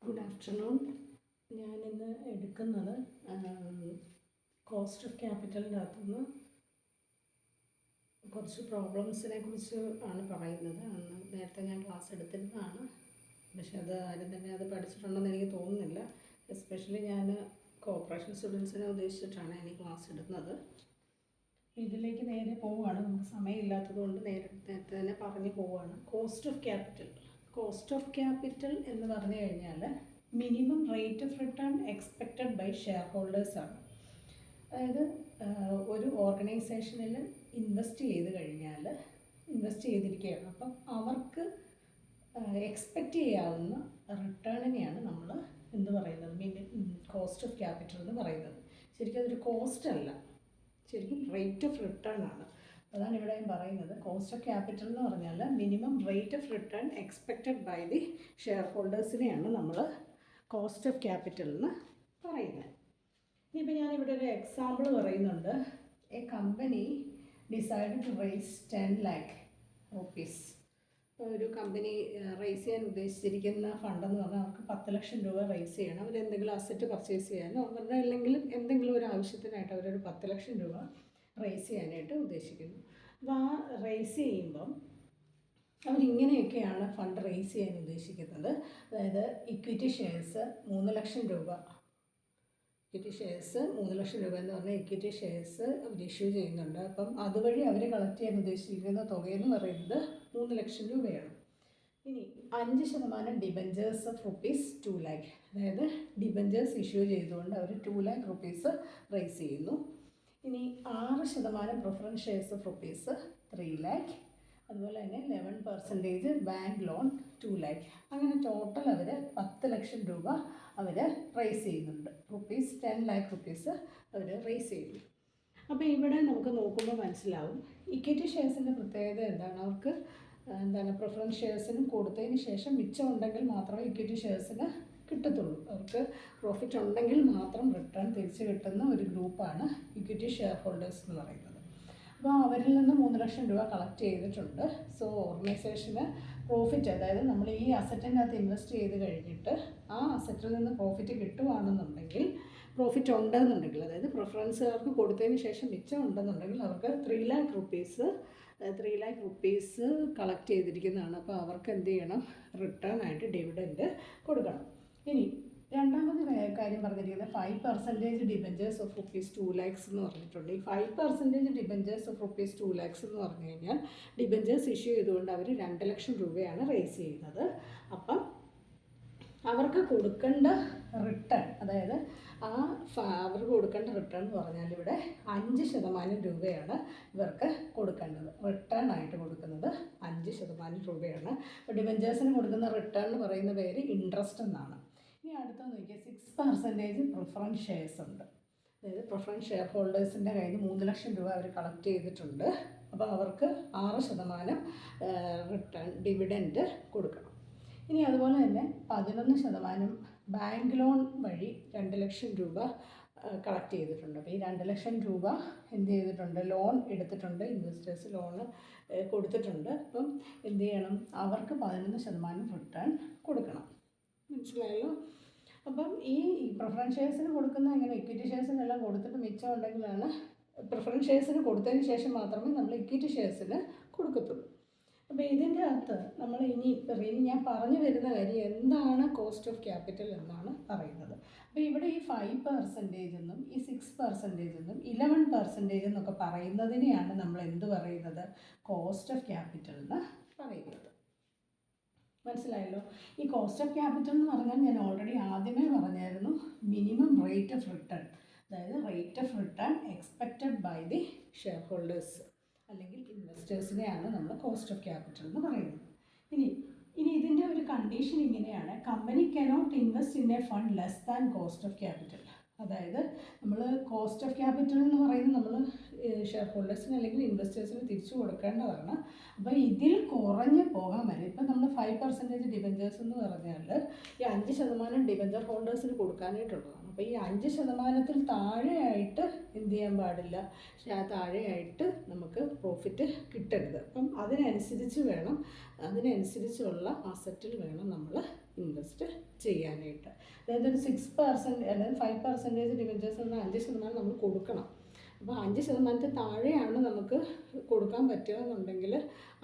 Good afternoon. ഞാനിന്ന് എടുക്കുന്നത് cost of ക്യാപിറ്റലിൻ്റെ അകത്തുനിന്ന് കുറച്ച് പ്രോബ്ലംസിനെ കുറിച്ച് ആണ് പറയുന്നത്. അന്ന് നേരത്തെ ഞാൻ ക്ലാസ് എടുത്തിരുന്നതാണ്, പക്ഷെ ആരും തന്നെ അത് പഠിച്ചിട്ടുണ്ടെന്ന് എനിക്ക് തോന്നുന്നില്ല. എസ്പെഷ്യലി ഞാൻ കോർപ്പറേഷൻ സ്റ്റുഡൻസിനെ ഉദ്ദേശിച്ചിട്ടാണ് ഞാൻ ഈ ക്ലാസ് എടുക്കുന്നത്. ഇതിലേക്ക് നേരെ പോവുകയാണ്, നമുക്ക് സമയമില്ലാത്തത് കൊണ്ട് നേരത്തെ തന്നെ പറഞ്ഞു പോവുകയാണ്. കോസ്റ്റ് ഓഫ് ക്യാപിറ്റൽ എന്ന് പറഞ്ഞു കഴിഞ്ഞാൽ minimum rate of return expected by share ഹോൾഡേഴ്സാണ്. അതായത് ഒരു ഓർഗനൈസേഷനിൽ ഇൻവെസ്റ്റ് ചെയ്തിരിക്കുകയാണ്, അപ്പം അവർക്ക് എക്സ്പെക്റ്റ് ചെയ്യാവുന്ന റിട്ടേണിനെയാണ് നമ്മൾ എന്ത് പറയുന്നത്, കോസ്റ്റ് ഓഫ് ക്യാപിറ്റൽ എന്ന് പറയുന്നത്. ശരിക്കും അതൊരു കോസ്റ്റ് അല്ല, ശരിക്കും റേറ്റ് ഓഫ് റിട്ടേൺ ആണ്. അതാണ് ഇവിടെ ഞാൻ പറയുന്നത്. കോസ്റ്റ് ഓഫ് ക്യാപിറ്റൽ എന്ന് പറഞ്ഞാൽ minimum rate of return expected by the share ഹോൾഡേഴ്സിനെയാണ് നമ്മൾ കോസ്റ്റ് ഓഫ് ക്യാപിറ്റൽ എന്ന് പറയുന്നത്. ഇനിയിപ്പോൾ ഞാനിവിടെ ഒരു എക്സാമ്പിൾ പറയുന്നുണ്ട്. A company decide to raise 10 lakh rupees. ഒരു കമ്പനി റേസ് ചെയ്യാൻ ഉദ്ദേശിച്ചിരിക്കുന്ന ഫണ്ടെന്ന് പറഞ്ഞാൽ അവർക്ക് 10 ലക്ഷം രൂപ റേസ് ചെയ്യണം. അവരെന്തെങ്കിലും അസറ്റ് പർച്ചേസ് ചെയ്യാനോ അവരുടെ അല്ലെങ്കിൽ എന്തെങ്കിലും ഒരു ആവശ്യത്തിനായിട്ട് അവരൊരു 10 ലക്ഷം രൂപ റേസ് ചെയ്യാനായിട്ട് ഉദ്ദേശിക്കുന്നു. അപ്പോൾ ആ റേസ് ചെയ്യുമ്പം അവരിങ്ങനെയൊക്കെയാണ് ഫണ്ട് റേസ് ചെയ്യാൻ ഉദ്ദേശിക്കുന്നത്. അതായത് ഇക്വിറ്റി ഷെയർസ് 3 ലക്ഷം രൂപ, ഇക്വിറ്റി ഷെയർസ് 3 ലക്ഷം രൂപ എന്ന് പറഞ്ഞാൽ ഇക്വിറ്റി ഷെയർസ് അവർ ഇഷ്യൂ ചെയ്യുന്നുണ്ട്. അപ്പം അതുവഴി അവർ കളക്ട് ചെയ്യാൻ ഉദ്ദേശിക്കുന്ന തുകയെന്ന് പറയുന്നത് 3 ലക്ഷം രൂപയാണ്. ഇനി 5% ഡിബഞ്ചേഴ്സ് ഓഫ് ₹2 lakh, അതായത് ഡിബഞ്ചേഴ്സ് ഇഷ്യൂ ചെയ്തുകൊണ്ട് അവർ 2 lakh rupees റേസ് ചെയ്യുന്നു. ഇനി 6% പ്രിഫറൻസ് ഷെയർസ് ഓഫ് ₹3 lakh, അതുപോലെ തന്നെ 11% ബാങ്ക് ലോൺ 2 lakh. അങ്ങനെ ടോട്ടൽ അവർ 10 ലക്ഷം രൂപ അവർ റേസ് ചെയ്യുന്നുണ്ട്. ₹10 lakh അവർ റേസ് ചെയ്യുന്നു. അപ്പോൾ ഇവിടെ നമുക്ക് നോക്കുമ്പോൾ മനസ്സിലാവും ഇക്വിറ്റി ഷെയർസിൻ്റെ പ്രത്യേകത എന്താണ്. അവർക്ക് പ്രിഫറൻസ് ഷെയർസിന് കൊടുത്തതിന് ശേഷം മിച്ചം ഉണ്ടെങ്കിൽ മാത്രമേ ഇക്വിറ്റി ഷെയർസിന് കിട്ടത്തുള്ളൂ. അവർക്ക് പ്രോഫിറ്റ് ഉണ്ടെങ്കിൽ മാത്രം റിട്ടേൺ തിരിച്ച് കിട്ടുന്ന ഒരു ഗ്രൂപ്പാണ് ഇക്വിറ്റി ഷെയർ ഹോൾഡേഴ്സ് എന്ന് പറയുന്നത്. അപ്പോൾ അവരിൽ നിന്ന് 3 ലക്ഷം രൂപ കളക്ട് ചെയ്തിട്ടുണ്ട്. സോ ഓർഗനൈസേഷന് പ്രോഫിറ്റ്, അതായത് നമ്മൾ ഈ അസറ്റിനകത്ത് ഇൻവെസ്റ്റ് ചെയ്ത് കഴിഞ്ഞിട്ട് ആ അസറ്റിൽ നിന്ന് പ്രോഫിറ്റ് കിട്ടുകയാണെന്നുണ്ടെങ്കിൽ, പ്രോഫിറ്റ് ഉണ്ടെന്നുണ്ടെങ്കിൽ, അതായത് പ്രിഫറൻസുകാർക്ക് കൊടുത്തതിന് ശേഷം മിച്ചം ഉണ്ടെന്നുണ്ടെങ്കിൽ അവർക്ക് 3 lakh rupees കളക്ട് ചെയ്തിരിക്കുന്നതാണ്. അപ്പോൾ അവർക്ക് എന്ത് ചെയ്യണം, റിട്ടേൺ ആയിട്ട് ഡിവിഡൻഡ് കൊടുക്കണം. ഇനി രണ്ടാമത് കാര്യം പറഞ്ഞിരിക്കുന്നത് 5% ഡിബഞ്ചേഴ്സ് ഓഫ് ₹2 lakhs എന്ന് പറഞ്ഞിട്ടുണ്ട്. ഈ 5% ഡിബഞ്ചേഴ്സ് ഓഫ് ₹2 lakhs എന്ന് പറഞ്ഞു കഴിഞ്ഞാൽ ഡിബഞ്ചേഴ്സ് ഇഷ്യൂ ചെയ്തുകൊണ്ട് അവർ 2 ലക്ഷം രൂപയാണ് റേസ് ചെയ്യുന്നത്. അപ്പം അവർക്ക് കൊടുക്കേണ്ട റിട്ടേൺ, അതായത് അവർക്ക് കൊടുക്കേണ്ട റിട്ടേൺ എന്ന് പറഞ്ഞാൽ ഇവിടെ 5% രൂപയാണ് ഇവർക്ക് കൊടുക്കേണ്ടത്. റിട്ടേൺ ആയിട്ട് കൊടുക്കുന്നത് 5% രൂപയാണ്. അപ്പോൾ ഡിബഞ്ചേഴ്സിന് കൊടുക്കുന്ന റിട്ടേൺ എന്ന് പറയുന്ന പേര് ഇൻട്രസ്റ്റ് എന്നാണ്. ഇനി അടുത്ത നോക്കിയാൽ 6% പ്രിഫറൻസ് ഷെയർസ് ഉണ്ട്. അതായത് പ്രിഫറൻസ് ഷെയർ ഹോൾഡേഴ്സിൻ്റെ കയ്യിൽ നിന്ന് 3 ലക്ഷം രൂപ അവർ കളക്ട് ചെയ്തിട്ടുണ്ട്. അപ്പോൾ അവർക്ക് 6% റിട്ടേൺ ഡിവിഡൻഡ് കൊടുക്കണം. ഇനി അതുപോലെ തന്നെ 11% ബാങ്ക് ലോൺ വഴി 2 ലക്ഷം രൂപ കളക്ട് ചെയ്തിട്ടുണ്ട്. അപ്പോൾ ഈ 2 ലക്ഷം രൂപ എന്ത് ചെയ്തിട്ടുണ്ട്, ലോൺ എടുത്തിട്ടുണ്ട്, ഇൻവെസ്റ്റേഴ്സ് ലോണ് കൊടുത്തിട്ടുണ്ട്. അപ്പം എന്ത് ചെയ്യണം, അവർക്ക് 11% റിട്ടേൺ കൊടുക്കണം. മനസ്സിലായല്ലോ. അപ്പം ഈ പ്രിഫറൻസ് ഷെയർസിന് കൊടുക്കുന്ന എങ്ങനെ, ഇക്വിറ്റി ഷെയർസിനെല്ലാം കൊടുത്തിട്ട് മിച്ചം ഉണ്ടെങ്കിലാണ്, പ്രിഫറൻസ് ഷെയർസിന് കൊടുത്തതിന് ശേഷം മാത്രമേ നമ്മൾ ഇക്വിറ്റി ഷെയർസിന് കൊടുക്കത്തുള്ളൂ. അപ്പോൾ ഇതിൻ്റെ അകത്ത് നമ്മൾ ഇനി ഞാൻ പറഞ്ഞു വരുന്ന കാര്യം എന്താണ് കോസ്റ്റ് ഓഫ് ക്യാപിറ്റൽ എന്നാണ് പറയുന്നത്. അപ്പോൾ ഇവിടെ ഈ 5% എന്നും ഈ 6% എന്നും 11% എന്നൊക്കെ പറയുന്നതിനെയാണ് നമ്മൾ എന്ത് പറയുന്നത്, കോസ്റ്റ് ഓഫ് ക്യാപിറ്റൽ എന്ന് പറയുന്നത്. മനസ്സിലായല്ലോ. ഈ കോസ്റ്റ് ഓഫ് ക്യാപിറ്റൽ എന്ന് പറഞ്ഞാൽ ഞാൻ ഓൾറെഡി ആദ്യമേ പറഞ്ഞായിരുന്നു, മിനിമം റേറ്റ് ഓഫ് റിട്ടേൺ, അതായത് rate of return expected by the share holders അല്ലെങ്കിൽ ഇൻവെസ്റ്റേഴ്സിനെയാണ് നമ്മൾ കോസ്റ്റ് ഓഫ് ക്യാപിറ്റൽ എന്ന് പറയുന്നത്. ഇനി ഇതിൻ്റെ ഒരു കണ്ടീഷൻ ഇങ്ങനെയാണ്, company cannot invest in A fund less than cost of capital. അതായത് നമ്മൾ കോസ്റ്റ് ഓഫ് ക്യാപിറ്റൽ എന്ന് പറയുന്നത് നമ്മൾ ഷെയർ ഹോൾഡേഴ്സിന് അല്ലെങ്കിൽ ഇൻവെസ്റ്റേഴ്സിന് തിരിച്ചു കൊടുക്കേണ്ടതാണ്. അപ്പോൾ ഇതിൽ കുറഞ്ഞ് പോകാൻ വരും. ഇപ്പം നമ്മൾ 5% ഡിബഞ്ചേഴ്സ് എന്ന് പറഞ്ഞാൽ ഈ 5% ഡിബഞ്ചർ ഹോൾഡേഴ്സിന് കൊടുക്കാനായിട്ടുള്ളതാണ്. അപ്പോൾ ഈ 5% താഴെയായിട്ട് എന്ത് ചെയ്യാൻ പാടില്ല, പക്ഷേ ആ താഴെയായിട്ട് നമുക്ക് പ്രോഫിറ്റ് കിട്ടരുത്. അപ്പം അതിനനുസരിച്ചുള്ള അസറ്റിൽ വേണം നമ്മൾ ഇൻവെസ്റ്റ് ചെയ്യാനായിട്ട്. അതായത് ഒരു 6% അല്ലെങ്കിൽ 5% ഡിബഞ്ചേഴ്സ് എന്ന 5% നമ്മൾ കൊടുക്കണം. അപ്പോൾ 5% താഴെയാണ് നമുക്ക് കൊടുക്കാൻ പറ്റുക എന്നുണ്ടെങ്കിൽ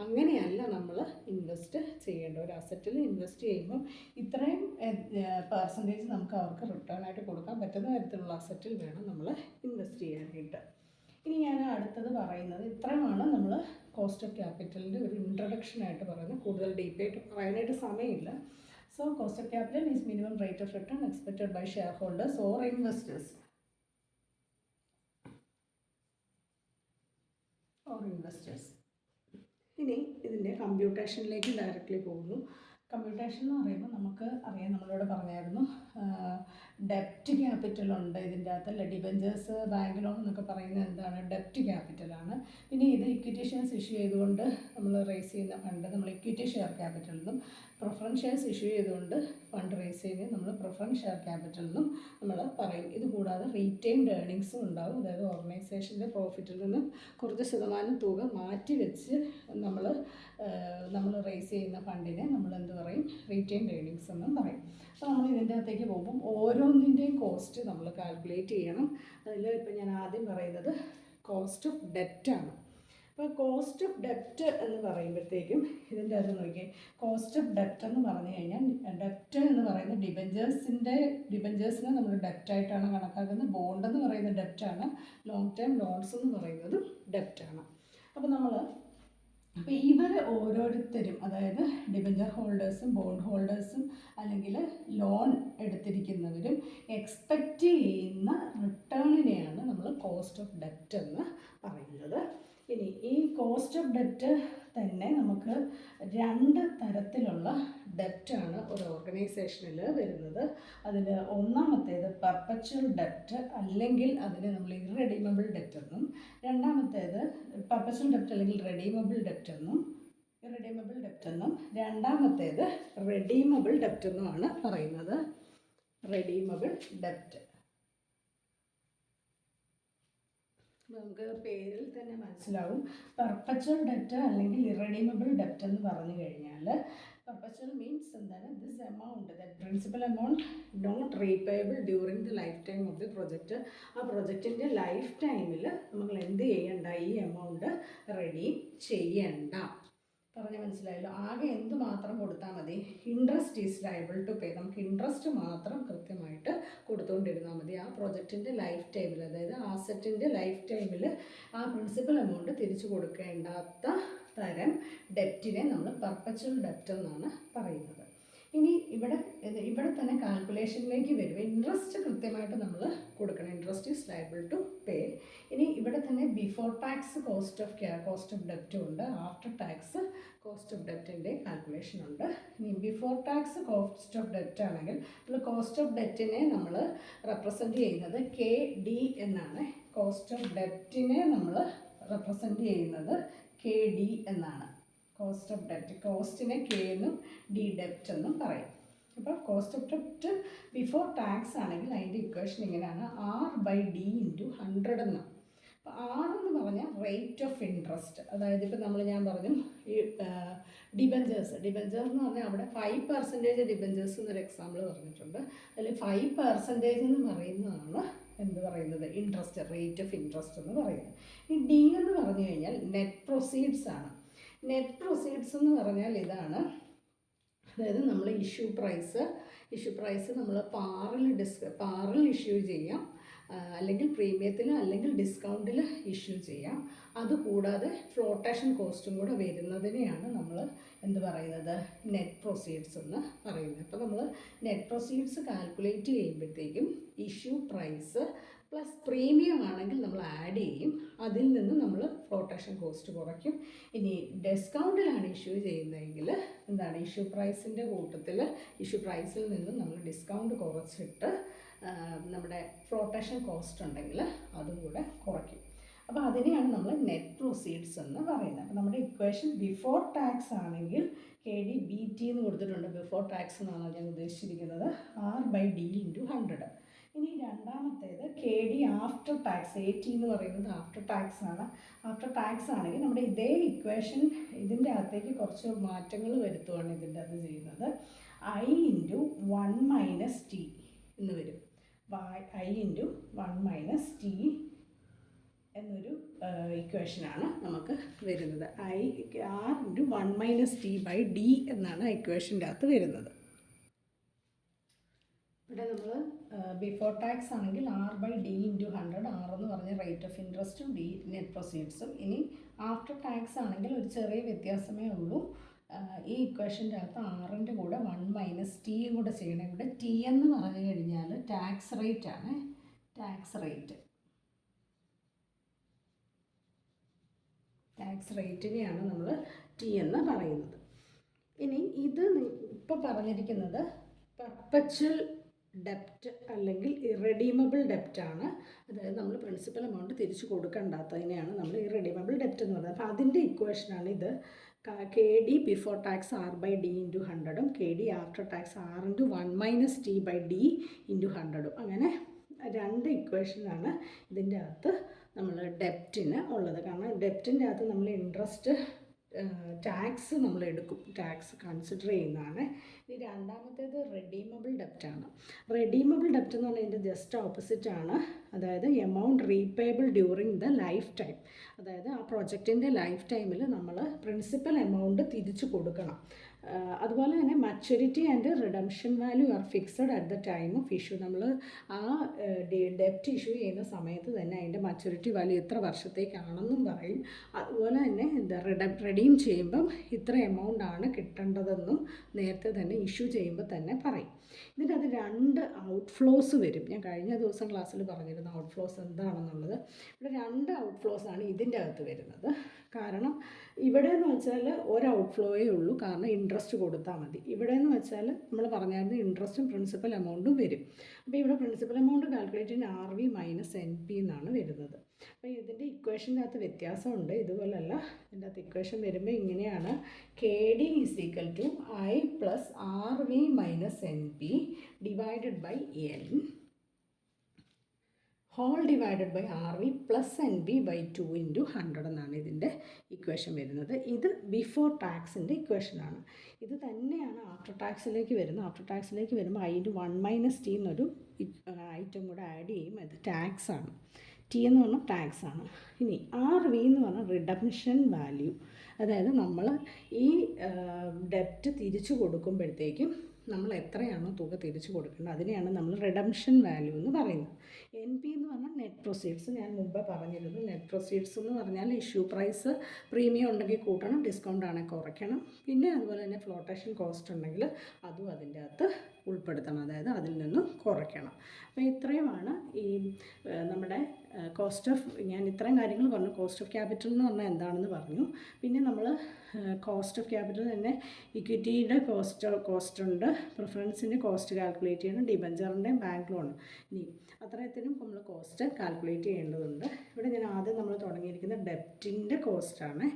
അങ്ങനെയല്ല നമ്മൾ ഇൻവെസ്റ്റ് ചെയ്യേണ്ട. ഒരു അസറ്റിൽ ഇൻവെസ്റ്റ് ചെയ്യുമ്പോൾ ഇത്രയും പെർസെൻറ്റേജ് നമുക്ക് അവർക്ക് റിട്ടേൺ ആയിട്ട് കൊടുക്കാൻ പറ്റുന്ന തരത്തിലുള്ള അസറ്റിൽ വേണം നമ്മൾ ഇൻവെസ്റ്റ് ചെയ്യാനായിട്ട്. ഇനി ഞാൻ അടുത്തത് പറയുന്നത് ഇത്രയുമാണ് നമ്മൾ കോസ്റ്റ് ഓഫ് ക്യാപിറ്റലിൻ്റെ ഒരു ഇൻട്രൊഡക്ഷനായിട്ട് പറയുന്നത്. കൂടുതൽ ഡീപ്പായിട്ട് പറയാനായിട്ട് സമയമില്ല. So cost of capital is minimum rate of return expected by shareholders or investors. ഇനി ഇതിൻ്റെ കമ്പ്യൂട്ടേഷനിലേക്ക് ഡയറക്റ്റ്ലി പോകുന്നു. കമ്പ്യൂട്ടേഷൻ എന്ന് പറയുമ്പോൾ നമുക്ക് അറിയാം, നമ്മളിവിടെ പറഞ്ഞായിരുന്നു ഡെപ്റ്റ് ക്യാപിറ്റലുണ്ട് ഇതിൻ്റെ അകത്തല്ല. ഡിബഞ്ചേഴ്സ്, ബാങ്ക് ലോൺ എന്നൊക്കെ പറയുന്നത് എന്താണ്, ഡെപ്റ്റ് ക്യാപിറ്റലാണ്. പിന്നെ ഇത് ഇക്വിറ്റി ഷെയർസ് ഇഷ്യൂ ചെയ്തുകൊണ്ട് നമ്മൾ റേസ് ചെയ്യുന്ന ഫണ്ട് നമ്മൾ ഇക്വിറ്റി ഷെയർ ക്യാപിറ്റൽ എന്നും, പ്രിഫറൻസ് ഷെയർസ് ഇഷ്യൂ ചെയ്തുകൊണ്ട് ഫണ്ട് റേസ് ചെയ്യുന്നത് നമ്മൾ പ്രിഫറൻസ് ഷെയർ ക്യാപിറ്റൽ എന്നും നമ്മൾ പറയും. ഇത് കൂടാതെ റീറ്റെയിൻഡ് ഏർണിങ്സും ഉണ്ടാകും. അതായത് ഓർഗനൈസേഷൻ്റെ പ്രോഫിറ്റിൽ നിന്ന് കുറച്ച് ശതമാനം തുക മാറ്റി വെച്ച് നമ്മൾ റേസ് ചെയ്യുന്ന ഫണ്ടിനെ നമ്മൾ എന്ത് പറയും, റീറ്റെയിൻഡ് ഏർണിങ്സ് എന്നും പറയും. അപ്പോൾ നമ്മൾ ഇതിൻ്റെ അകത്തേക്ക് പോകുമ്പം ഓരോന്നിൻ്റെയും കോസ്റ്റ് നമ്മൾ കാൽക്കുലേറ്റ് ചെയ്യണം. അതിൽ ഇപ്പം ഞാൻ ആദ്യം പറയുന്നത് കോസ്റ്റ് ഓഫ് ഡെറ്റാണ്. അപ്പോൾ കോസ്റ്റ് ഓഫ് ഡെപ്റ്റ് എന്ന് പറയുമ്പോഴത്തേക്കും ഇതിൻ്റെ അത് നോക്കിയേ, കോസ്റ്റ് ഓഫ് ഡെപ്റ്റ് എന്ന് പറഞ്ഞു കഴിഞ്ഞാൽ ഡെപ്റ്റ് എന്ന് പറയുന്നത് ഡിബഞ്ചേഴ്സിനെ നമ്മൾ ഡെപ്റ്റായിട്ടാണ് കണക്കാക്കുന്നത്. ബോണ്ട് എന്ന് പറയുന്നത് ഡെപ്റ്റാണ്. ലോങ് ടേം ലോൺസ് എന്ന് പറയുന്നത് ഡെപ്റ്റാണ്. അപ്പോൾ ഇവർ ഓരോരുത്തരും, അതായത് ഡിബഞ്ചർ ഹോൾഡേഴ്സും ബോണ്ട് ഹോൾഡേഴ്സും അല്ലെങ്കിൽ ലോൺ എടുത്തിരിക്കുന്നവരും എക്സ്പെക്റ്റ് ചെയ്യുന്ന റിട്ടേണിനെയാണ് നമ്മൾ കോസ്റ്റ് ഓഫ് ഡെപ്റ്റ് എന്ന് പറയുന്നത്. ഇനി ഈ കോസ്റ്റ് ഓഫ് ഡെപ്റ്റ് തന്നെ നമുക്ക് 2 തരത്തിലുള്ള ഡെപ്റ്റാണ് ഒരു ഓർഗനൈസേഷനിൽ വരുന്നത്. അതിൽ ഒന്നാമത്തേത് പെർപ്പച്വൽ ഡെപ്റ്റ്, അല്ലെങ്കിൽ അതിനെ നമ്മൾ ഇറെഡീമബിൾ ഡെപ്റ്റ് എന്നും, രണ്ടാമത്തേത് പെർപ്പച്വൽ ഡെപ്റ്റ് അല്ലെങ്കിൽ റെഡീമബിൾ ഡെപ്റ്റ് എന്നും, രണ്ടാമത്തേത് റെഡീമബിൾ ഡെപ്റ്റ് എന്നുമാണ് പറയുന്നത്. റെഡീമബിൾ ഡെപ്റ്റ് നമുക്ക് പേരിൽ തന്നെ മനസ്സിലാവും. പെർപ്പച്വൽ ഡെറ്റ് അല്ലെങ്കിൽ ഇറെഡീമബിൾ ഡെറ്റ് എന്ന് പറഞ്ഞു കഴിഞ്ഞാൽ, പെർപ്പച്വൽ മീൻസ് എന്താണ്, this amount that principal amount not repayable during the life time of the project. ആ പ്രൊജക്റ്റിൻ്റെ ലൈഫ് ടൈമിൽ നമ്മൾ എന്ത് ചെയ്യണ്ട, ഈ എമൗണ്ട് റെഡീം ചെയ്യണ്ട. പറഞ്ഞ് മനസ്സിലായല്ലോ. ആകെ എന്ത് മാത്രം കൊടുത്താൽ മതി, interest is liable to pay. നമുക്ക് ഇൻട്രസ്റ്റ് മാത്രം കൃത്യമായിട്ട് കൊടുത്തുകൊണ്ടിരുന്നാൽ മതി. ആ പ്രൊജക്റ്റിൻ്റെ ലൈഫ് ടൈമിൽ, അതായത് ആസറ്റിൻ്റെ ലൈഫ് ടൈമിൽ ആ പ്രിൻസിപ്പൽ എമൗണ്ട് തിരിച്ചു കൊടുക്കേണ്ടാത്ത തരം ഡെപ്റ്റിനെ നമ്മൾ പെർപ്പച്വൽ ഡെപ്റ്റ് എന്നാണ് പറയുന്നത്. ഇനി ഇവിടെ തന്നെ കാൽക്കുലേഷനിലേക്ക് വരും. ഇൻട്രസ്റ്റ് കൃത്യമായിട്ട് നമ്മൾ കൊടുക്കണം. Interest is liable to pay. ഇനി ഇവിടെ തന്നെ ബിഫോർ ടാക്സ് കോസ്റ്റ് ഓഫ് ഡെപ്റ്റും ഉണ്ട്, ആഫ്റ്റർ ടാക്സ് കോസ്റ്റ് ഓഫ് ഡെപ്റ്റിൻ്റെ കാൽക്കുലേഷൻ ഉണ്ട്. ഇനി ബിഫോർ ടാക്സ് കോസ്റ്റ് ഓഫ് ഡെപ്റ്റ് ആണെങ്കിൽ കോസ്റ്റ് ഓഫ് ഡെപ്റ്റിനെ നമ്മൾ റെപ്രസെൻറ്റ് ചെയ്യുന്നത് KD എന്നാണ്. കോസ്റ്റ് ഓഫ് ഡെപ്റ്റിനെ നമ്മൾ റെപ്രസെൻറ്റ് ചെയ്യുന്നത് KD എന്നാണ്. കോസ്റ്റ് ഓഫ് ഡെപ്റ്റ്, കോസ്റ്റിനെ K എന്നും D ഡെപ്റ്റ് എന്നും പറയും. അപ്പോൾ കോസ്റ്റ് ഓഫ് ഡെപ്റ്റ് ബിഫോർ ടാക്സ് ആണെങ്കിൽ അതിൻ്റെ ഇക്വേഷൻ ഇങ്ങനെയാണ്, R/D × 100 എന്നാണ്. അപ്പോൾ R എന്ന് പറഞ്ഞാൽ റേറ്റ് ഓഫ് ഇൻട്രസ്റ്റ്. അതായത് ഇപ്പോൾ ഞാൻ പറഞ്ഞു ഈ ഡിബഞ്ചേഴ്സ് എന്ന് പറഞ്ഞാൽ അവിടെ 5% ഡിബഞ്ചേഴ്സ് എന്നൊരു എക്സാമ്പിൾ പറഞ്ഞിട്ടുണ്ട്. അതിൽ 5% എന്ന് പറയുന്നതാണ് എന്ത് പറയുന്നത്, ഇൻട്രസ്റ്റ്, റേറ്റ് ഓഫ് ഇൻട്രസ്റ്റ് എന്ന് പറയുന്നത്. ഈ D എന്ന് പറഞ്ഞു കഴിഞ്ഞാൽ നെറ്റ് പ്രൊസീഡ്സ് ആണ്. നെറ്റ് പ്രൊസീഡ്സ് എന്ന് പറഞ്ഞാൽ ഇതാണ്, അതായത് നമ്മൾ ഇഷ്യൂ പ്രൈസ് നമ്മൾ പാറിൽ ഇഷ്യൂ ചെയ്യാം, അല്ലെങ്കിൽ പ്രീമിയത്തിൽ അല്ലെങ്കിൽ ഡിസ്കൗണ്ടിൽ ഇഷ്യൂ ചെയ്യാം. അതുകൂടാതെ ഫ്ലോട്ടേഷൻ കോസ്റ്റും കൂടെ വരുന്നതിനെയാണ് നമ്മൾ എന്ത് പറയുന്നത്, നെറ്റ് പ്രൊസീഡ്സ് എന്ന് പറയുന്നത്. അപ്പോൾ നമ്മൾ നെറ്റ് പ്രൊസീഡ്സ് കാൽക്കുലേറ്റ് ചെയ്യുമ്പോഴത്തേക്കും ഇഷ്യൂ പ്രൈസ് പ്ലസ് പ്രീമിയം ആണെങ്കിൽ നമ്മൾ ആഡ് ചെയ്യും, അതിൽ നിന്ന് നമ്മൾ ഫ്ലോട്ടേഷൻ കോസ്റ്റ് കുറയ്ക്കും. ഇനി ഡിസ്കൗണ്ടിലാണ് ഇഷ്യൂ ചെയ്യുന്നതെങ്കിൽ എന്താണ്, ഇഷ്യൂ പ്രൈസിൻ്റെ കൂട്ടത്തിൽ ഇഷ്യൂ പ്രൈസിൽ നിന്നും നമ്മൾ ഡിസ്കൗണ്ട് കുറച്ചിട്ട് നമ്മുടെ ഫ്ലോട്ടേഷൻ കോസ്റ്റ് ഉണ്ടെങ്കിൽ അതും കൂടെ കുറയ്ക്കും. അപ്പോൾ അതിനെയാണ് നമ്മൾ നെറ്റ് പ്രൊസീഡ്സ് എന്ന് പറയുന്നത്. അപ്പോൾ നമ്മുടെ ഇക്വേഷൻ ബിഫോർ ടാക്സ് ആണെങ്കിൽ KD/BT എന്ന് കൊടുത്തിട്ടുണ്ട്. ബിഫോർ ടാക്സ് എന്നാണ് ഞാൻ ഉദ്ദേശിച്ചിരിക്കുന്നത്. R/D × 100. ഇനി രണ്ടാമത്തേത് KD ആഫ്റ്റർ ടാക്സ്. AT എന്ന് പറയുന്നത് ആഫ്റ്റർ ടാക്സ് ആണ്. ആഫ്റ്റർ ടാക്സ് ആണെങ്കിൽ നമ്മുടെ ഇതേ ഇക്വേഷൻ ഇതിൻ്റെ അകത്തേക്ക് കുറച്ച് മാറ്റങ്ങൾ വരുത്തുകയാണ് ഇതിൻ്റെ അത് ചെയ്യുന്നത്. I × 1 - T എന്ന് വരും. I × 1 - T എന്നൊരു ഇക്വേഷനാണ് നമുക്ക് വരുന്നത്. R × 1 - T/D എന്നാണ് ഇക്വേഷൻ്റെ അകത്ത് വരുന്നത്. ഇവിടെ നമ്മൾ ബിഫോർ ടാക്സ് ആണെങ്കിൽ R/D × 100. R എന്ന് പറഞ്ഞ റേറ്റ് ഓഫ് ഇൻട്രസ്റ്റും D നെറ്റ് പ്രൊസീഡ്സും. ഇനി ആഫ്റ്റർ ടാക്സ് ആണെങ്കിൽ ഒരു ചെറിയ വ്യത്യാസമേ ഉള്ളൂ. ഈ ഇക്വേഷൻ്റെ അകത്ത് ആറിൻ്റെ കൂടെ 1 - T കൂടെ ചെയ്യണം. ഇവിടെ T എന്ന് പറഞ്ഞു കഴിഞ്ഞാൽ ടാക്സ് റേറ്റ് ആണ്. ടാക്സ് റേറ്റിനെയാണ് നമ്മൾ T എന്ന് പറയുന്നത്. ഇനി ഇത് ഇപ്പോൾ പറഞ്ഞിരിക്കുന്നത് പെർപ്പച്വൽ ഡെപ്റ്റ് അല്ലെങ്കിൽ ഇറഡീമബിൾ ഡെപ്റ്റ് ആണ്. അതായത് നമ്മൾ പ്രിൻസിപ്പൽ എമൗണ്ട് തിരിച്ചു കൊടുക്കേണ്ടാത്തതിനെയാണ് നമ്മൾ ഇറഡീമബിൾ ഡെപ്റ്റ് എന്ന് പറയുന്നത്. അപ്പോൾ അതിൻ്റെ ഇക്വേഷനാണ് ഇത്. KD before tax R/D × 100ഉം KD after tax R × 1 - T/D × 100ഉം. അങ്ങനെ രണ്ട് ഇക്വേഷനാണ് ഇതിൻ്റെ അകത്ത് നമ്മൾ ഡെപ്റ്റിന് ഉള്ളത്. കാരണം ഡെപ്റ്റിൻ്റെ അകത്ത് നമ്മൾ ഇൻട്രസ്റ്റ് ടാക്സ് നമ്മൾ എടുക്കും, ടാക്സ് കൺസിഡർ ചെയ്യുന്നതാണ്. ഇനി രണ്ടാമത്തേത് റെഡീമബിൾ ഡെപ്റ്റാണ്. റെഡീമബിൾ ഡെപ്റ്റ് എന്ന് പറഞ്ഞാൽ ഇതിൻ്റെ ജസ്റ്റ് ഓപ്പോസിറ്റ് ആണ്. അതായത് amount repayable during the life time. അതായത് ആ പ്രൊജക്റ്റിൻ്റെ ലൈഫ് ടൈമിൽ നമ്മൾ പ്രിൻസിപ്പൽ എമൗണ്ട് തിരിച്ചു കൊടുക്കണം. അതുപോലെ തന്നെ maturity and redemption value are fixed at the time of issue. നമ്മൾ ആ ഡെപ്റ്റ് ഇഷ്യൂ ചെയ്യുന്ന സമയത്ത് തന്നെ അതിൻ്റെ മച്യൂരിറ്റി വാല്യൂ ഇത്ര വർഷത്തേക്കാണെന്നും പറയും. അതുപോലെ തന്നെ റെഡീം ചെയ്യുമ്പം ഇത്ര എമൗണ്ട് ആണ് കിട്ടേണ്ടതെന്നും നേരത്തെ തന്നെ ഇഷ്യൂ ചെയ്യുമ്പോൾ തന്നെ പറയും. ഇതിൻ്റെ അത് രണ്ട് ഔട്ട്ഫ്ലോസ് വരും. ഞാൻ കഴിഞ്ഞ ദിവസം ക്ലാസ്സിൽ പറഞ്ഞിരുന്നു ഔട്ട്ഫ്ലോസ് എന്താണെന്നുള്ളത്. ഇവിടെ രണ്ട് ഔട്ട്ഫ്ലോസാണ് ഇതിൻ്റെ അകത്ത് വരുന്നത്. കാരണം ഇവിടെ എന്ന് വെച്ചാൽ ഒരു ഔട്ട്ഫ്ലോയേ ഉള്ളൂ, കാരണം ഇൻട്രസ്റ്റ് കൊടുത്താൽ മതി. ഇവിടെ എന്ന് വെച്ചാൽ നമ്മൾ പറഞ്ഞായിരുന്നു ഇൻട്രസ്റ്റും പ്രിൻസിപ്പൽ എമൗണ്ടും വരും. അപ്പോൾ ഇവിടെ പ്രിൻസിപ്പൽ എമൗണ്ട് കാൽക്കുലേറ്റ് ചെയ്യാൻ RV - NP എന്നാണ് വരുന്നത്. അപ്പോൾ ഇതിൻ്റെ ഇക്വേഷൻ്റെ അകത്ത് വ്യത്യാസമുണ്ട്. ഇതുപോലല്ല, ഇതിൻ്റെ അകത്ത് ഇക്വേഷൻ വരുമ്പോൾ ഇങ്ങനെയാണ്. KD = I + RV - NP / N whole divided by RV + NP/2 × 100 എന്നാണ് ഇതിൻ്റെ ഇക്വേഷൻ വരുന്നത്. ഇത് ബിഫോർ ടാക്സിൻ്റെ ഇക്വേഷനാണ്. ഇത് തന്നെയാണ് ആഫ്റ്റർ ടാക്സിലേക്ക് വരുന്നത്. ആഫ്റ്റർ ടാക്സിലേക്ക് വരുമ്പോൾ I × 1 - T എന്നൊരു ഐറ്റം കൂടെ ആഡ് ചെയ്യും. അത് ടാക്സാണ്. T എന്ന് പറഞ്ഞാൽ ടാക്സാണ്. ഇനി RV എന്ന് പറഞ്ഞാൽ റിഡംഷൻ വാല്യൂ. അതായത് നമ്മൾ ഈ ഡെപ്റ്റ് തിരിച്ചു കൊടുക്കുമ്പോഴത്തേക്കും നമ്മൾ എത്രയാണോ തുക തിരിച്ചു കൊടുക്കേണ്ടത് അതിനെയാണ് നമ്മൾ റിഡംഷൻ വാല്യൂ എന്ന് പറയുന്നത്. NP എന്ന് പറഞ്ഞാൽ നെറ്റ് പ്രൊസീഡ്സ്. ഞാൻ മുമ്പ് പറഞ്ഞിരുന്നു നെറ്റ് പ്രൊസീഡ്സ് എന്ന് പറഞ്ഞാൽ ഇഷ്യൂ പ്രൈസ് പ്രീമിയം ഉണ്ടെങ്കിൽ കൂട്ടണം, ഡിസ്കൗണ്ട് ആണെങ്കിൽ കുറയ്ക്കണം. പിന്നെ അതുപോലെ തന്നെ ഫ്ലോട്ടേഷൻ കോസ്റ്റ് ഉണ്ടെങ്കിൽ അതും അതിൻ്റെ അകത്ത് ഉൾപ്പെടുത്തണം, അതായത് അതിൽ നിന്നും കുറയ്ക്കണം. അപ്പോൾ ഇത്രയുമാണ് ഈ നമ്മുടെ കോസ്റ്റ് ഓഫ്, ഞാൻ ഇത്രയും കാര്യങ്ങൾ പറഞ്ഞു. കോസ്റ്റ് ഓഫ് ക്യാപിറ്റൽ എന്ന് പറഞ്ഞാൽ എന്താണെന്ന് പറഞ്ഞു. പിന്നെ നമ്മൾ കോസ്റ്റ് ഓഫ് ക്യാപിറ്റൽ തന്നെ ഇക്വിറ്റിയുടെ കോസ്റ്റ് ഉണ്ട്, പ്രിഫറൻസിൻ്റെ കോസ്റ്റ് കാൽക്കുലേറ്റ് ചെയ്യണം, ഡിബഞ്ചറിൻ്റെയും ബാങ്ക് ലോൺ. ഇനി അത്രയത്തിനും നമ്മൾ കോസ്റ്റ് കാൽക്കുലേറ്റ് ചെയ്യേണ്ടതുണ്ട്. ഇവിടെ ഞാൻ ആദ്യം നമ്മൾ തുടങ്ങിയിരിക്കുന്ന ഡെപ്റ്റിൻ്റെ കോസ്റ്റാണ്.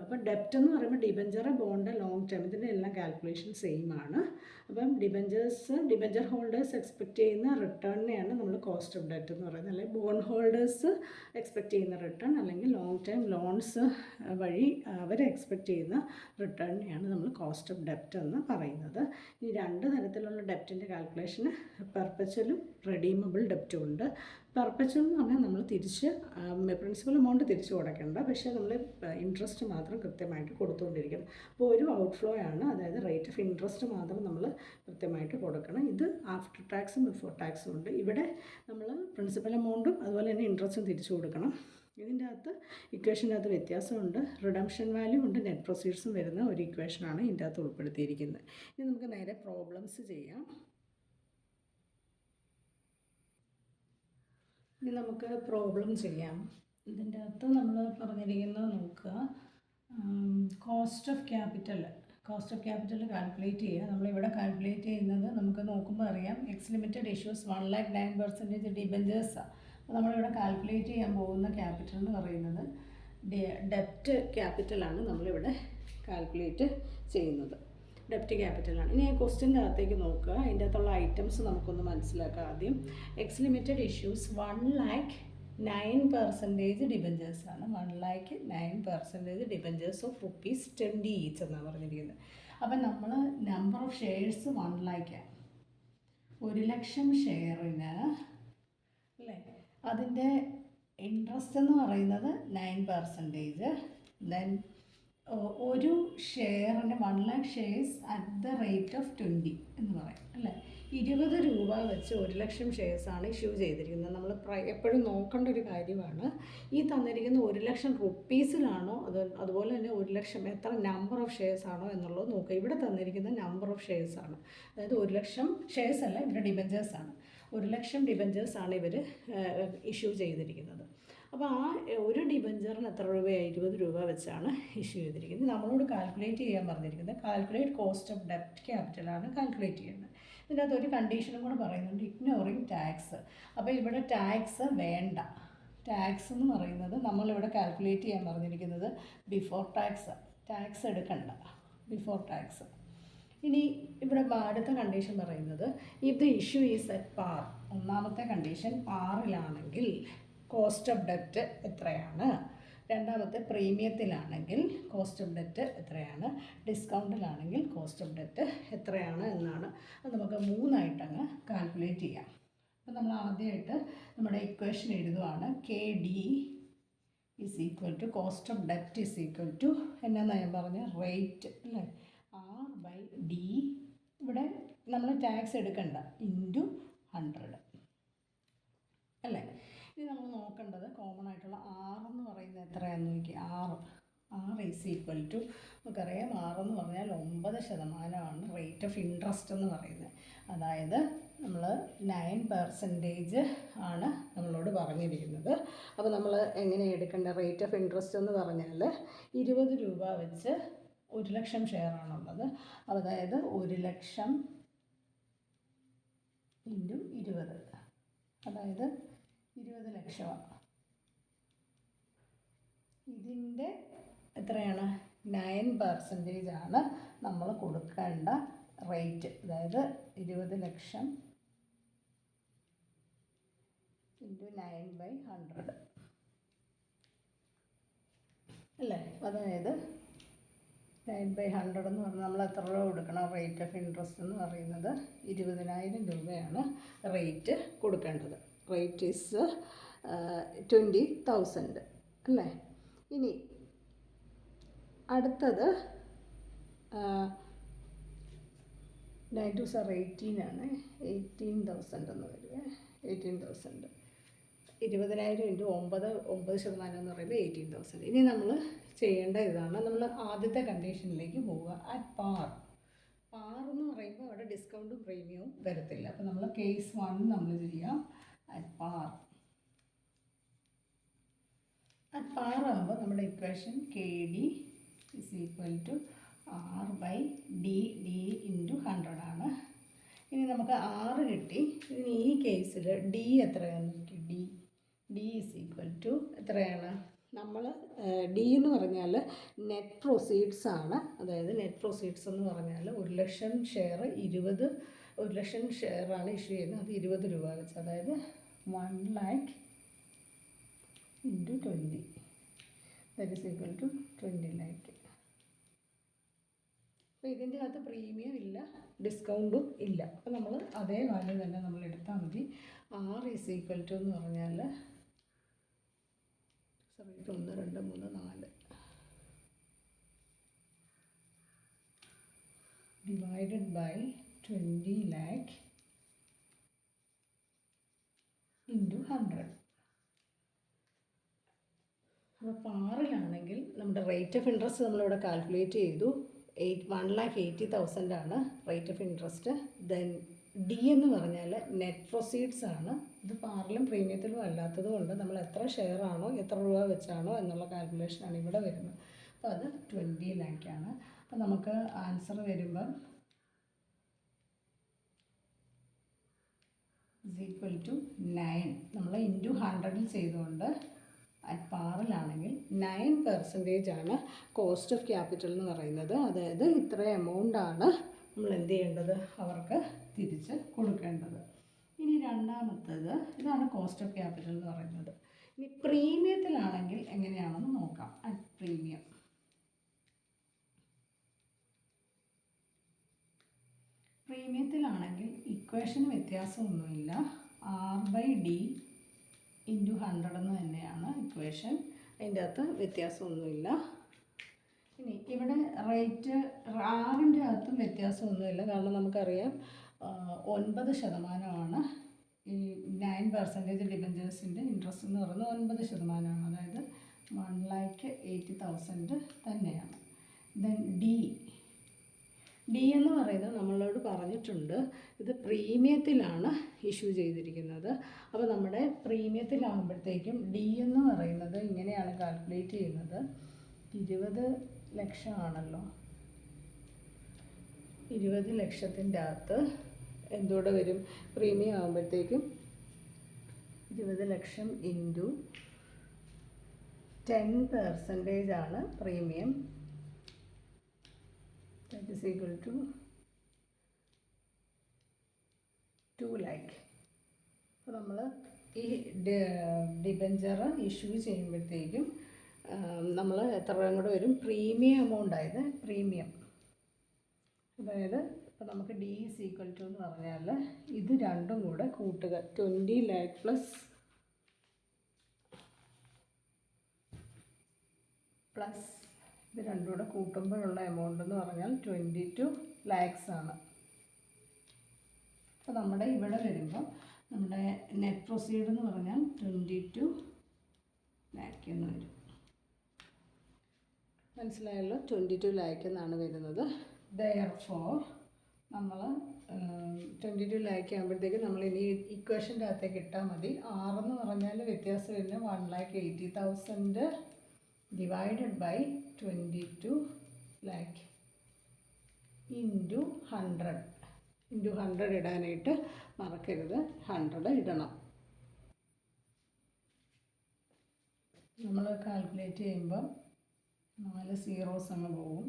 അപ്പോൾ ഡെപ്റ്റ് എന്ന് പറയുമ്പോൾ ഡിബഞ്ചർ, ബോണ്ട്, ലോങ് ടേം ഇതിൻ്റെ എല്ലാം കാൽക്കുലേഷൻ സെയിം ആണ്. അപ്പം ഡിബഞ്ചർ ഹോൾഡേഴ്സ് എക്സ്പെക്റ്റ് ചെയ്യുന്ന റിട്ടേണിനെയാണ് നമ്മൾ കോസ്റ്റ് ഓഫ് ഡെറ്റ് എന്ന് പറയുന്നത്. അല്ലെങ്കിൽ ബോണ്ട് ഹോൾഡേഴ്സ് എക്സ്പെക്റ്റ് ചെയ്യുന്ന റിട്ടേൺ, അല്ലെങ്കിൽ ലോങ് ടൈം ലോൺസ് വഴി അവർ എക്സ്പെക്റ്റ് ചെയ്യുന്ന റിട്ടേണിനെയാണ് നമ്മൾ കോസ്റ്റ് ഓഫ് ഡെപ്റ്റ് എന്ന് പറയുന്നത്. ഈ രണ്ട് തരത്തിലുള്ള ഡെപ്റ്റിൻ്റെ കാൽക്കുലേഷന് പെർപ്പച്വലും റെഡീമബിൾ ഡെപ്റ്റും ഉണ്ട്. പെർപ്പച്വൽ എന്ന് പറഞ്ഞാൽ നമ്മൾ തിരിച്ച് പ്രിൻസിപ്പൽ എമൗണ്ട് തിരിച്ച് കൊടുക്കേണ്ട, പക്ഷേ നമ്മൾ ഇൻട്രസ്റ്റ് മാത്രം കൃത്യമായിട്ട് കൊടുത്തുകൊണ്ടിരിക്കണം. അപ്പോൾ ഒരു ഔട്ട്ഫ്ലോ ആണ്, അതായത് റേറ്റ് ഓഫ് ഇൻട്രസ്റ്റ് മാത്രം നമ്മൾ കൃത്യമായിട്ട് കൊടുക്കണം. ഇത് ആഫ്റ്റർ ടാക്സും ബിഫോർ ടാക്സും ഉണ്ട്. ഇവിടെ നമ്മൾ പ്രിൻസിപ്പൽ എമൗണ്ടും അതുപോലെ തന്നെ ഇൻട്രസ്റ്റും തിരിച്ചു കൊടുക്കണം. ഇതിൻ്റെ അകത്ത് ഇക്വേഷൻ്റെ അകത്ത് വ്യത്യാസമുണ്ട്. റിഡംഷൻ വാല്യൂ ഉണ്ട്, നെറ്റ് പ്രൊസീഡ്സും വരുന്ന ഒരു ഇക്വേഷനാണ് ഇതിൻ്റെ അകത്ത് ഉൾപ്പെടുത്തിയിരിക്കുന്നത്. ഇനി നമുക്ക് നേരെ പ്രോബ്ലംസ് ചെയ്യാം. ഇനി നമുക്ക് പ്രോബ്ലം ചെയ്യാം. ഇതിൻ്റെ അകത്ത് നമ്മൾ പറഞ്ഞിരിക്കുന്നത് നോക്കുക. കോസ്റ്റ് ഓഫ് ക്യാപിറ്റൽ കാൽക്കുലേറ്റ് ചെയ്യുക. നമ്മളിവിടെ കാൽക്കുലേറ്റ് ചെയ്യുന്നത് നമുക്ക് നോക്കുമ്പോൾ അറിയാം. X limited issues 1,09,000 ഡിബഞ്ചേഴ്സാണ്. നമ്മളിവിടെ കാൽക്കുലേറ്റ് ചെയ്യാൻ പോകുന്ന ക്യാപിറ്റൽ എന്ന് പറയുന്നത് ഡെപ്റ്റ് ക്യാപിറ്റലാണ് നമ്മളിവിടെ കാൽക്കുലേറ്റ് ചെയ്യുന്നത്. ഡെപ്റ്റ് ക്യാപിറ്റലാണ്. ഇനി ക്വസ്റ്റ്യൻ്റെ അകത്തേക്ക് നോക്കുക. അതിൻ്റെ അകത്തുള്ള ഐറ്റംസ് നമുക്കൊന്ന് മനസ്സിലാക്കാം. ആദ്യം X limited issues 1,09% ഡിബഞ്ചേഴ്സാണ്. 1,09% debentures of ₹20 each എന്നാണ് പറഞ്ഞിരിക്കുന്നത്. അപ്പം നമ്മൾ നമ്പർ ഓഫ് ഷെയർസ് 1,00,000 1,00,000 ഷെയറിന് അല്ലേ, അതിൻ്റെ ഇൻട്രസ്റ്റ് എന്ന് പറയുന്നത് 9%. ദെൻ ഒരു ഷെയറിന് 1,00,000 shares at the rate of 20 എന്ന് പറയും അല്ലേ. 20 രൂപ വെച്ച് 1,00,000 ഷെയർസാണ് ഇഷ്യൂ ചെയ്തിരിക്കുന്നത്. നമ്മൾ എപ്പോഴും നോക്കേണ്ട ഒരു കാര്യമാണ്, ഈ തന്നിരിക്കുന്ന 1,00,000 റുപ്പീസിലാണോ അതുപോലെ തന്നെ 1,00,000 എത്ര നമ്പർ ഓഫ് ഷെയർസ് ആണോ എന്നുള്ളത് നോക്കുക. ഇവിടെ തന്നിരിക്കുന്ന നമ്പർ ഓഫ് ഷെയർസ് ആണ്. അതായത് 1,00,000 ഷെയർസ് അല്ല, ഇവിടെ ഡിബഞ്ചേഴ്സാണ്. 1,00,000 ഡിബഞ്ചേഴ്സാണ് ഇവർ ഇഷ്യൂ ചെയ്തിരിക്കുന്നത്. അപ്പോൾ ആ ഒരു ഡിബഞ്ചറിന് എത്ര രൂപയായി? 20 രൂപ വെച്ചാണ് ഇഷ്യൂ ചെയ്തിരിക്കുന്നത്. നമ്മളോട് കാൽക്കുലേറ്റ് ചെയ്യാൻ പറഞ്ഞിരിക്കുന്നത് കാൽക്കുലേറ്റ് കോസ്റ്റ് ഓഫ് ഡെപ്റ്റ് ക്യാപിറ്റലാണ് കാൽക്കുലേറ്റ് ചെയ്യുന്നത്. ഇതിൻ്റെ അകത്ത് ഒരു കണ്ടീഷനും കൂടെ പറയുന്നുണ്ട്, ഇഗ്നോറിങ് ടാക്സ്. അപ്പോൾ ഇവിടെ ടാക്സ് വേണ്ട. ടാക്സ് എന്ന് പറയുന്നത് നമ്മളിവിടെ കാൽക്കുലേറ്റ് ചെയ്യാൻ പറഞ്ഞിരിക്കുന്നത് ബിഫോർ ടാക്സ്. ടാക്സ് എടുക്കണ്ട, ബിഫോർ ടാക്സ്. ഇനി ഇവിടെ അടുത്ത കണ്ടീഷൻ പറയുന്നത് if the issue is at par. ഒന്നാമത്തെ കണ്ടീഷൻ പാറിലാണെങ്കിൽ കോസ്റ്റ് ഓഫ് ഡെപ്റ്റ് എത്രയാണ്. രണ്ടാമത്തെ പ്രീമിയത്തിലാണെങ്കിൽ കോസ്റ്റ് ഓഫ് ഡെപ്റ്റ് എത്രയാണ്. ഡിസ്കൗണ്ടിലാണെങ്കിൽ കോസ്റ്റ് ഓഫ് ഡെപ്റ്റ് എത്രയാണ് എന്നാണ്. അത് നമുക്ക് 3 അങ്ങ് കാൽക്കുലേറ്റ് ചെയ്യാം. അപ്പോൾ നമ്മൾ ആദ്യമായിട്ട് നമ്മുടെ ഇക്വേഷൻ എഴുതുവാണ്. KD is equal to cost of ഡെപ്റ്റ് ഈസ് ഈക്വൽ ടു എന്നാന്ന് ഞാൻ പറഞ്ഞ റേറ്റ് അല്ലേ, R/D. ഇവിടെ നമ്മൾ ടാക്സ് എടുക്കണ്ട, ഇൻറ്റു 100 അല്ലേ. ഇനി നമ്മൾ നോക്കേണ്ടത് കോമൺ ആയിട്ടുള്ള R എന്ന് പറയുന്നത് എത്രയാണെന്ന് നോക്കി. R ഈസ് ഈക്വൽ ടു നമുക്കറിയാം, R എന്ന് പറഞ്ഞാൽ 9% റേറ്റ് ഓഫ് ഇൻട്രസ്റ്റ് എന്ന് പറയുന്നത്. അതായത് നമ്മൾ 9% ആണ് നമ്മളോട് പറഞ്ഞിരിക്കുന്നത്. അപ്പോൾ നമ്മൾ എങ്ങനെ എടുക്കേണ്ട റേറ്റ് ഓഫ് ഇൻട്രസ്റ്റ് എന്ന് പറഞ്ഞാൽ 20 രൂപ വെച്ച് 1,00,000 ഷെയറാണുള്ളത്. അതായത് 1,00,000 ഇൻറ്റു 20, അതായത് 20 ലക്ഷമാണ്. ഇതിൻ്റെ എത്രയാണ്? 9% ആണ് നമ്മൾ കൊടുക്കേണ്ട റേറ്റ്. അതായത് 20 ലക്ഷം ഇൻറ്റു 9/100 അല്ലേ. അതായത് 9/100 എന്ന് പറഞ്ഞാൽ നമ്മൾ എത്ര രൂപ കൊടുക്കണം? റേറ്റ് ഓഫ് ഇൻട്രസ്റ്റ് എന്ന് പറയുന്നത് 20,000 രൂപയാണ് റേറ്റ് കൊടുക്കേണ്ടത്. റേറ്റ് ഈസ് 20,000 അല്ലേ. ഇനി അടുത്തത് 9 2 18 ആണ്. 18,000 എന്ന് വരിക. 18,000 20,000 ഇൻറ്റു 9% എന്ന് പറയുമ്പോൾ 18,000. ഇനി നമ്മൾ ചെയ്യേണ്ട ഇതാണ്, നമ്മൾ ആദ്യത്തെ കണ്ടീഷനിലേക്ക് പോവുക. അറ്റ് പാർ എന്ന് പറയുമ്പോൾ അവിടെ ഡിസ്കൗണ്ടും പ്രീമിയവും വരത്തില്ല. അപ്പോൾ നമ്മൾ കേസ് 1 നമ്മൾ ചെയ്യാം. അറ്റ് പാർ ആകുമ്പോൾ നമ്മുടെ equation KD is equal to R/D into 100 ആണ്. ഇനി നമുക്ക് R കിട്ടി. ഇനി ഈ കേസിൽ D എത്രയാണെന്ന് നോക്കി. D ഇസ് ഈക്വൽ ടു എത്രയാണ്? നമ്മൾ D എന്ന് പറഞ്ഞാൽ നെറ്റ് പ്രൊസീഡ്സ് ആണ്. അതായത് നെറ്റ് പ്രൊസീഡ്സ് എന്ന് പറഞ്ഞാൽ 1,00,000 ഷെയർ 1,00,000 ഷെയറാണ് ഇഷ്യൂ ചെയ്യുന്നത്. അത് 20 രൂപ വെച്ച്, അതായത് 1,00,000 into 20 that is equal to 20 lakh. അപ്പോൾ ഇതിൻ്റെ അകത്ത് പ്രീമിയം ഇല്ല, ഡിസ്കൗണ്ടും ഇല്ല. അപ്പോൾ നമ്മൾ അതേ വാല്യൂ തന്നെ നമ്മൾ എടുത്താൽ മതി. R ഈസ് ഈക്വൽ ടു എന്ന് പറഞ്ഞാൽ 1 2 3 4 ഡിവൈഡഡ് ബൈ 20 lakh ഇൻറ്റു 100. അപ്പോൾ പാറിലാണെങ്കിൽ നമ്മുടെ റേറ്റ് ഓഫ് ഇൻട്രസ്റ്റ് നമ്മളിവിടെ കാൽക്കുലേറ്റ് ചെയ്തു. 1,80,000 ആണ് rate of interest. Then D എന്ന് പറഞ്ഞാൽ നെറ്റ് പ്രൊസീഡ്സ് ആണ്. ഇത് പാറിലും പ്രീമിയത്തിലും അല്ലാത്തത് കൊണ്ട് നമ്മൾ എത്ര ഷെയർ ആണോ എത്ര രൂപ വെച്ചാണോ എന്നുള്ള കാൽക്കുലേഷനാണ് ഇവിടെ വരുന്നത്. അപ്പോൾ അത് 20 lakh ആണ്. അപ്പോൾ നമുക്ക് ആൻസർ വരുമ്പം ഇസ് ഈക്വൽ ടു 9. നമ്മൾ ഇൻറ്റു 100 ചെയ്തുകൊണ്ട് അറ്റ് പാറിലാണെങ്കിൽ 9% ആണ് കോസ്റ്റ് ഓഫ് ക്യാപിറ്റൽ എന്ന് പറയുന്നത്. അതായത് ഇത്ര എമൗണ്ടാണ് നമ്മൾ എന്ത് ചെയ്യേണ്ടത്, അവർക്ക് തിരിച്ച് കൊടുക്കേണ്ടത്. ഇനി രണ്ടാമത്തേത്, ഇതാണ് കോസ്റ്റ് ഓഫ് ക്യാപിറ്റൽ എന്ന് പറയുന്നത്. ഇനി പ്രീമിയത്തിലാണെങ്കിൽ എങ്ങനെയാണെന്ന് നോക്കാം. അറ്റ് പ്രീമിയം പ്രീമിയത്തിലാണെങ്കിൽ ഇക്വേഷന് വ്യത്യാസമൊന്നുമില്ല. R/D ഇൻറ്റു 100 എന്ന് തന്നെയാണ് ഇക്വേഷൻ. അതിൻ്റെ അകത്ത് വ്യത്യാസമൊന്നുമില്ല. ഇനി ഇവിടെ റേറ്റ് ആറിൻ്റെ അകത്തും വ്യത്യാസമൊന്നുമില്ല. കാരണം നമുക്കറിയാം 9% ഈ 9% ഡിബഞ്ചേഴ്സിൻ്റെ ഇൻട്രസ്റ്റ് എന്ന് പറയുന്നത് 9%. അതായത് 1,80,000 തന്നെയാണ്. ദെൻ ഡി എന്ന് പറയുന്നത് നമ്മളോട് പറഞ്ഞിട്ടുണ്ട് ഇത് പ്രീമിയത്തിലാണ് ഇഷ്യൂ ചെയ്തിരിക്കുന്നത്. അപ്പോൾ നമ്മുടെ പ്രീമിയത്തിലാകുമ്പോഴത്തേക്കും ഡി എന്ന് പറയുന്നത് ഇങ്ങനെയാണ് കാൽക്കുലേറ്റ് ചെയ്യുന്നത്. 20 ലക്ഷമാണല്ലോ. 20 ലക്ഷത്തിൻ്റെ അകത്ത് എന്തോടെ വരും, പ്രീമിയം ആകുമ്പോഴത്തേക്കും 20 ലക്ഷം ഇൻറ്റു 10% ആണ് premium. That is equal to 2 lakh. അപ്പോൾ നമ്മൾ ഈ ഡിബഞ്ചർ ഇഷ്യൂ ചെയ്യുമ്പോഴത്തേക്കും നമ്മൾ എത്ര രൂപ കൂടെ വരും, പ്രീമിയം എമൗണ്ട് ആയത് പ്രീമിയം. അതായത് ഇപ്പോൾ നമുക്ക് ഡി ഈസ് ഈക്വൽ ടു എന്ന് പറഞ്ഞാൽ ഇത് രണ്ടും കൂടെ കൂട്ടുക. 20 lakh പ്ലസ് ഇത് രണ്ടും കൂടെ കൂട്ടുമ്പോഴുള്ള എമൗണ്ട് എന്ന് പറഞ്ഞാൽ 22 lakhs ആണ്. അപ്പോൾ നമ്മുടെ ഇവിടെ വരുമ്പോൾ നമ്മുടെ നെറ്റ് പ്രൊസീഡ് എന്ന് പറഞ്ഞാൽ 22 lakh എന്ന് വരും. മനസ്സിലായല്ലോ, 22 lakh എന്നാണ് വരുന്നത്. Therefore നമ്മൾ 22 lakh ആകുമ്പോഴത്തേക്ക് നമ്മൾ ഇനി ഇക്വേഷൻ്റെ അകത്തേക്ക് ഇട്ടാൽ മതി. 6 എന്ന് പറഞ്ഞാൽ വ്യത്യാസം വരുന്ന 1,80,000 ഡിവൈഡഡ് ബൈ 22 lakh ഇൻറ്റു 100 ഇടാനായിട്ട് മറക്കരുത്. 100 ഇടണം. നമ്മൾ കാൽക്കുലേറ്റ് ചെയ്യുമ്പോൾ 4 zeros അങ്ങ് പോകും,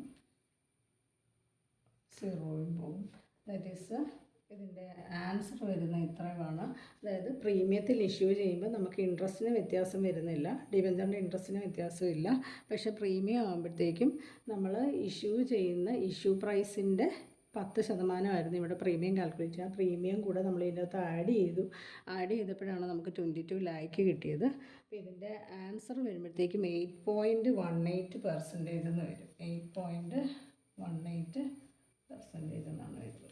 0 പോകും. ദാറ്റ് ഈസ് ഇതിൻ്റെ ആൻസർ വരുന്ന ഇത്രയുമാണ്. അതായത് പ്രീമിയത്തിൽ ഇഷ്യൂ ചെയ്യുമ്പോൾ നമുക്ക് ഇൻട്രസ്റ്റിന് വ്യത്യാസം വരുന്നില്ല, ഡിബഞ്ചറിൻ്റെ ഇൻട്രസ്റ്റിന് വ്യത്യാസമില്ല. പക്ഷേ പ്രീമിയം ആകുമ്പോഴത്തേക്കും നമ്മൾ ഇഷ്യൂ ചെയ്യുന്ന ഇഷ്യൂ പ്രൈസിൻ്റെ 10% ഇവിടെ പ്രീമിയം കാൽക്കുലേറ്റ് ചെയ്യുക. പ്രീമിയം കൂടെ നമ്മൾ ഇതിൻ്റെ അകത്ത് ആഡ് ചെയ്തപ്പോഴാണ് നമുക്ക് 22 lakh കിട്ടിയത്. അപ്പോൾ ഇതിൻ്റെ ആൻസർ വരുമ്പോഴത്തേക്കും 8.18% എന്ന് വരും. 8.18% എന്നാണ് വരുന്നത്.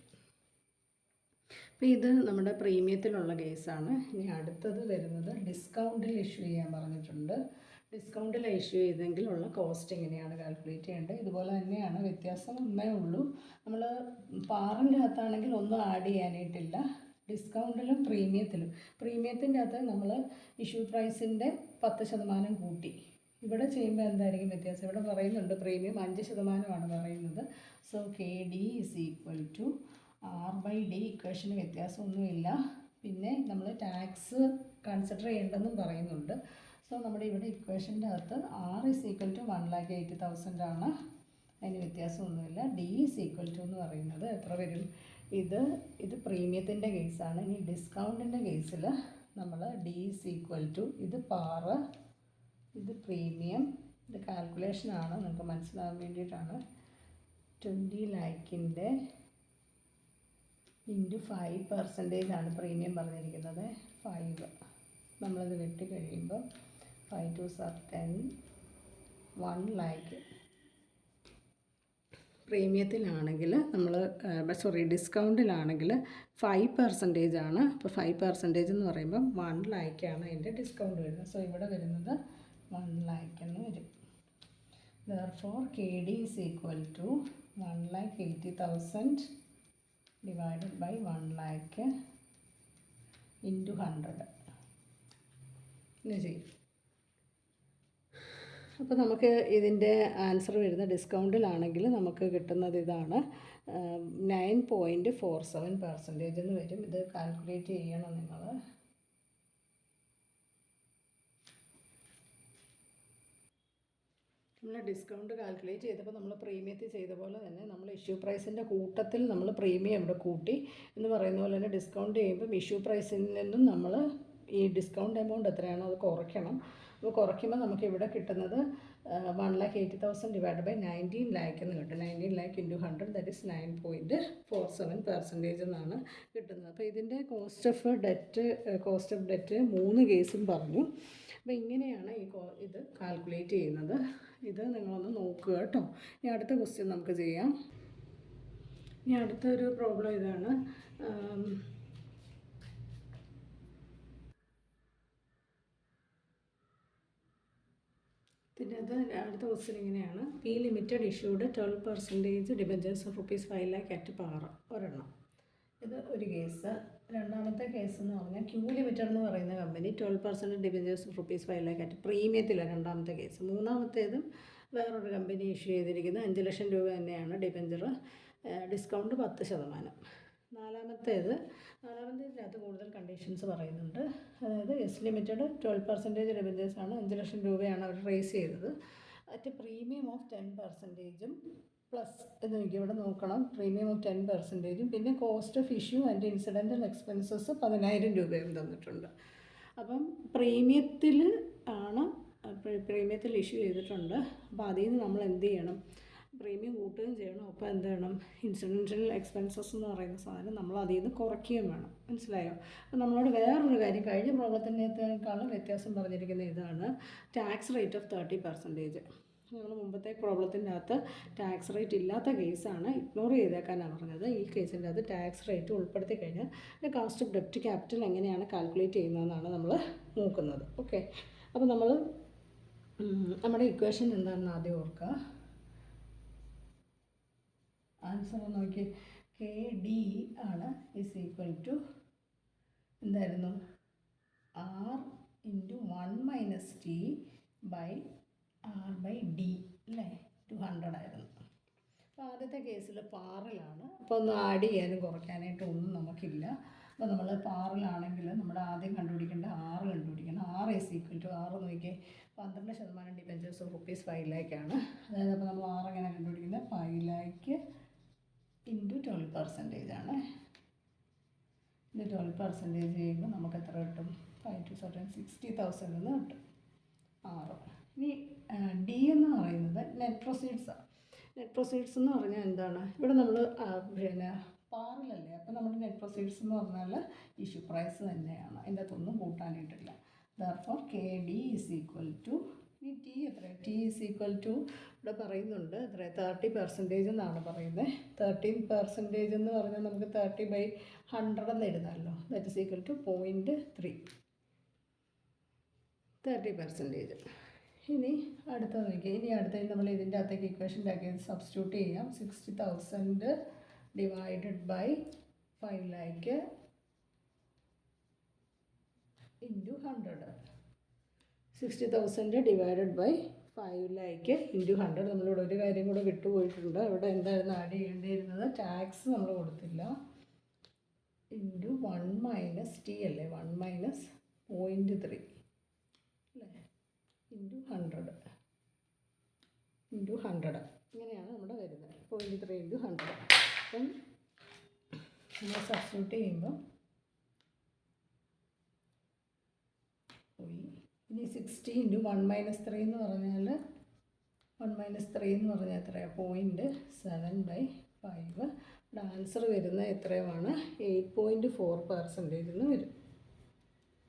അപ്പോൾ ഇത് നമ്മുടെ പ്രീമിയത്തിലുള്ള കേസാണ്. ഇനി അടുത്തത് വരുന്നത് ഡിസ്കൗണ്ടിൽ ഇഷ്യൂ ചെയ്യാൻ പറഞ്ഞിട്ടുണ്ട്. ഡിസ്കൗണ്ടിൽ ഇഷ്യൂ ചെയ്തെങ്കിലുള്ള കോസ്റ്റ് എങ്ങനെയാണ് കാൽക്കുലേറ്റ് ചെയ്യേണ്ടത്. ഇതുപോലെ തന്നെയാണ്, വ്യത്യാസം ഒന്നേ ഉള്ളൂ. നമ്മൾ പാറിൻ്റെ അകത്താണെങ്കിൽ ഒന്നും ആഡ് ചെയ്യാനായിട്ടില്ല. ഡിസ്കൗണ്ടിലും പ്രീമിയത്തിൻ്റെ അകത്ത് നമ്മൾ ഇഷ്യൂ പ്രൈസിൻ്റെ 10% കൂട്ടി. ഇവിടെ ചെയ്യുമ്പോൾ എന്തായിരിക്കും വ്യത്യാസം, ഇവിടെ പറയുന്നുണ്ട് പ്രീമിയം 5% പറയുന്നത്. So KD is equal to R/D. ഇക്വേഷന് വ്യത്യാസമൊന്നുമില്ല. പിന്നെ നമ്മൾ ടാക്സ് കൺസിഡർ ചെയ്യേണ്ടെന്നും പറയുന്നുണ്ട്. സോ നമ്മുടെ ഇവിടെ ഇക്വേഷൻ്റെ അകത്ത് R ഈസ് ഈക്വൽ ടു 1,80,000 ആണ്. അതിന് വ്യത്യാസമൊന്നുമില്ല. D ഈസ് ഈക്വൽ ടു എന്ന് പറയുന്നത് എത്ര വരും, ഇത് പ്രീമിയത്തിൻ്റെ കേസാണ്. ഇനി ഡിസ്കൗണ്ടിൻ്റെ കേസിൽ നമ്മൾ D ഈസ് ഈക്വൽ ടു, ഇത് പാറ്, ഇത് പ്രീമിയം. ഇത് കാൽക്കുലേഷനാണ്, നിങ്ങൾക്ക് മനസ്സിലാകാൻ വേണ്ടിയിട്ടാണ്. 20 lakhൻ്റെ ഇൻറ്റു 5% ആണ് പ്രീമിയം പറഞ്ഞിരിക്കുന്നത്. 5 നമ്മളത് വെട്ടി കഴിയുമ്പോൾ 5 2s are 10, 1 lakh. പ്രീമിയത്തിലാണെങ്കിൽ നമ്മൾ ഡിസ്കൗണ്ടിലാണെങ്കിൽ 5% ആണ്. അപ്പോൾ 5% എന്ന് പറയുമ്പം 1 lakh ആണ് അതിൻ്റെ ഡിസ്കൗണ്ട് വരുന്നത്. സോ ഇവിടെ വരുന്നത് 1 lakh എന്ന് വരും. Therefore KD is equal to 1,80,000 divided by 1 lakh into 100 എന്ന് ചെയ്യും. അപ്പോൾ നമുക്ക് ഇതിൻ്റെ ആൻസർ വരുന്ന ഡിസ്കൗണ്ടിലാണെങ്കിൽ നമുക്ക് കിട്ടുന്നത് ഇതാണ്. 9.47% എന്ന് വരും. ഇത് കാൽക്കുലേറ്റ് ചെയ്യണം നിങ്ങൾ. നമ്മൾ ഡിസ്കൗണ്ട് കാൽക്കുലേറ്റ് ചെയ്തപ്പോൾ നമ്മൾ പ്രീമിയത്തിൽ ചെയ്ത പോലെ തന്നെ നമ്മൾ ഇഷ്യൂ പ്രൈസിൻ്റെ കൂട്ടത്തിൽ നമ്മൾ പ്രീമിയം ഇവിടെ കൂട്ടി എന്ന് പറയുന്ന പോലെ തന്നെ ഡിസ്കൗണ്ട് ചെയ്യുമ്പം ഇഷ്യൂ പ്രൈസിൽ നിന്നും നമ്മൾ ഈ ഡിസ്കൗണ്ട് എമൗണ്ട് എത്രയാണോ അത് കുറയ്ക്കണം. അപ്പോൾ കുറയ്ക്കുമ്പോൾ നമുക്ക് ഇവിടെ കിട്ടുന്നത് 1,80,000 ഡിവൈഡ് ബൈ 19 lakh എന്ന് കിട്ടും. 19 lakh ഇൻറ്റു 100 ദാറ്റ് ഇസ് 9.47% എന്നാണ് കിട്ടുന്നത്. അപ്പോൾ ഇതിൻ്റെ കോസ്റ്റ് ഓഫ് ഡെറ്റ് 3 കേസും പറഞ്ഞു. അപ്പോൾ ഇങ്ങനെയാണ് ഇത് കാൽക്കുലേറ്റ് ചെയ്യുന്നത്. ഇത് നിങ്ങളൊന്ന് നോക്കുക കേട്ടോ. ഇനി അടുത്ത ക്വസ്റ്റ്യൻ നമുക്ക് ചെയ്യാം. ഇനി അടുത്തൊരു പ്രോബ്ലം ഇതാണ്. പിന്നെ അടുത്ത ക്വസ്റ്റ്യൻ ഇങ്ങനെയാണ്. P limited issued 12% debentures of ₹5 lakh at par, ഒരെണ്ണം. ഇത് ഒരു കേസ്. രണ്ടാമത്തെ കേസ് എന്ന് പറഞ്ഞാൽ ക്യൂ ലിമിറ്റഡ് എന്ന് പറയുന്ന company 12% debentures of ₹5 lakh at പ്രീമിയത്തിലാണ് രണ്ടാമത്തെ കേസ്. മൂന്നാമത്തേതും വേറൊരു കമ്പനി ഇഷ്യൂ ചെയ്തിരിക്കുന്നത് 5 ലക്ഷം രൂപ തന്നെയാണ് ഡിബഞ്ചർ, ഡിസ്കൗണ്ട് 10%. നാലാമത്തേതിനകത്ത് കൂടുതൽ കണ്ടീഷൻസ് പറയുന്നുണ്ട്. അതായത് എസ് ലിമിറ്റഡ് 12% ഡിബഞ്ചേഴ്സാണ്, 5 ലക്ഷം രൂപയാണ് അവർ റേസ് ചെയ്തത്. അറ്റ് പ്രീമിയം ഓഫ് 10%, പ്ലസ് എന്ന് എനിക്ക് ഇവിടെ നോക്കണം. പ്രീമിയം ഓഫ് 10%, പിന്നെ cost of issue and incidental expenses 10,000 രൂപയും തന്നിട്ടുണ്ട്. അപ്പം പ്രീമിയത്തിൽ ഇഷ്യൂ ചെയ്തിട്ടുണ്ട്. അപ്പോൾ അതിൽ നിന്ന് നമ്മൾ എന്ത് ചെയ്യണം? പ്രീമിയം കൂട്ടുകയും ചെയ്യണം. അപ്പോൾ എന്ത് വേണം? ഇൻസിഡൻഷ്യൽ എക്സ്പെൻസസ് എന്ന് പറയുന്ന സാധനം നമ്മൾ അതിൽ നിന്ന് കുറയ്ക്കുകയും വേണം. മനസ്സിലായോ? അപ്പോൾ നമ്മളോട് വേറൊരു കാര്യം, കഴിഞ്ഞ പ്രോബ്ലത്തിനേക്കാളും വ്യത്യാസം പറഞ്ഞിരിക്കുന്ന ഇതാണ്. Tax rate of 30%. നമ്മൾ മുമ്പത്തെ പ്രോബ്ലത്തിൻ്റെ അകത്ത് ടാക്സ് റേറ്റ് ഇല്ലാത്ത കേസാണ്, ഇഗ്നോർ ചെയ്തേക്കാനാണ് പറഞ്ഞത്. ഈ കേസിൻ്റെ അകത്ത് ടാക്സ് റേറ്റ് ഉൾപ്പെടുത്തി കഴിഞ്ഞാൽ കാസ്റ്റ് ഓഫ് ഡെപ്റ്റ് ക്യാപിറ്റൽ എങ്ങനെയാണ് കാൽക്കുലേറ്റ് ചെയ്യുന്നതെന്നാണ് നമ്മൾ നോക്കുന്നത്. ഓക്കെ, അപ്പോൾ നമ്മൾ നമ്മുടെ ഇക്വേഷൻ എന്താണെന്ന് ആദ്യം ഓർക്കുക. ആൻസർ നോക്കി. KD ആണ് ഇസ് ഈക്വൽ ടു എന്തായിരുന്നു? R into 1 - T by R/D അല്ലേ? 200 ആയിരുന്നു. അപ്പോൾ ആദ്യത്തെ കേസിൽ പാറിലാണ്. അപ്പോൾ ഒന്നും ആഡ് ചെയ്യാനും കുറയ്ക്കാനായിട്ടും ഒന്നും നമുക്കില്ല. അപ്പോൾ നമ്മൾ പാറിലാണെങ്കിൽ നമ്മുടെ ആദ്യം കണ്ടുപിടിക്കേണ്ട R കണ്ടുപിടിക്കണം. R is equal to R നോക്കിയേ, 12% ഡിബഞ്ചേഴ്സ് ഓഫ് ₹5 lakh ആണ്. അതായത് അപ്പോൾ നമ്മൾ R എങ്ങനെ കണ്ടുപിടിക്കുന്നത്? 5 lakh ഇൻറ്റു 12% ആണ്. ഇത് 12% ചെയ്യുമ്പോൾ നമുക്ക് എത്ര കിട്ടും? 5 to 60,000 എന്ന് കിട്ടും. 6. ഇനി D എന്ന് പറയുന്നത് നെറ്റ് പ്രൊസീഡ്സാണ്. നെറ്റ് പ്രൊസീഡ്സ് എന്ന് പറഞ്ഞാൽ എന്താണ്? ഇവിടെ നമ്മൾ പിന്നെ പാറിലല്ലേ, അപ്പോൾ നമ്മുടെ നെറ്റ് പ്രൊസീഡ്സ് എന്ന് പറഞ്ഞാൽ ഇഷ്യൂ പ്രൈസ് തന്നെയാണ്. അതിൻ്റെ അകത്തൊന്നും കൂട്ടാനായിട്ടില്ല. Therefore KD is equal to, ഈ T എത്ര? T ഈസ് ഈക്വൽ ടു ഇവിടെ പറയുന്നുണ്ട് എത്ര? 30% എന്നാണ് പറയുന്നത്. 13% എന്ന് പറഞ്ഞാൽ നമുക്ക് 30/100 എന്ന് എഴുതാമല്ലോ. That is equal to 0.3, 30%. ഇനി അടുത്ത നോക്കി. ഇനി അടുത്തത് നമ്മൾ ഇതിൻ്റെ അകത്തേക്ക് ഇക്വേഷൻ്റെ അകത്ത് സബ്സ്റ്റിറ്റ്യൂട്ട് ചെയ്യാം. 60,000 divided by 5 lakh into 100. 60,000 divided by 5 lakh into 100. നമ്മളിവിടെ ഒരു കാര്യം കൂടെ വിട്ടുപോയിട്ടുണ്ട്. അവിടെ എന്തായിരുന്നു ആഡ് ചെയ്യേണ്ടിയിരുന്നത്? ടാക്സ് നമ്മൾ കൊടുത്തില്ല. ഇൻറ്റു 1 - T അല്ലേ? 1 - 0.3 അല്ലേ? ഇൻറ്റു 100 ഇങ്ങനെയാണ് നമ്മുടെ വരുന്നത്. 0.3 ഇൻറ്റു 100. അപ്പം നമ്മൾ സബ്സ്റ്റിറ്റ്യൂട്ട് ചെയ്യുമ്പോൾ പോയി. ഇനി 60 ഇൻറ്റു 1 - 3 എന്ന് പറഞ്ഞാൽ 1 - 3 എന്ന് പറഞ്ഞാൽ എത്രയാണ്? 0.7/5. ഇവിടെ ആൻസർ വരുന്നത് എത്രയുമാണ്? 8.4% എന്ന് വരും.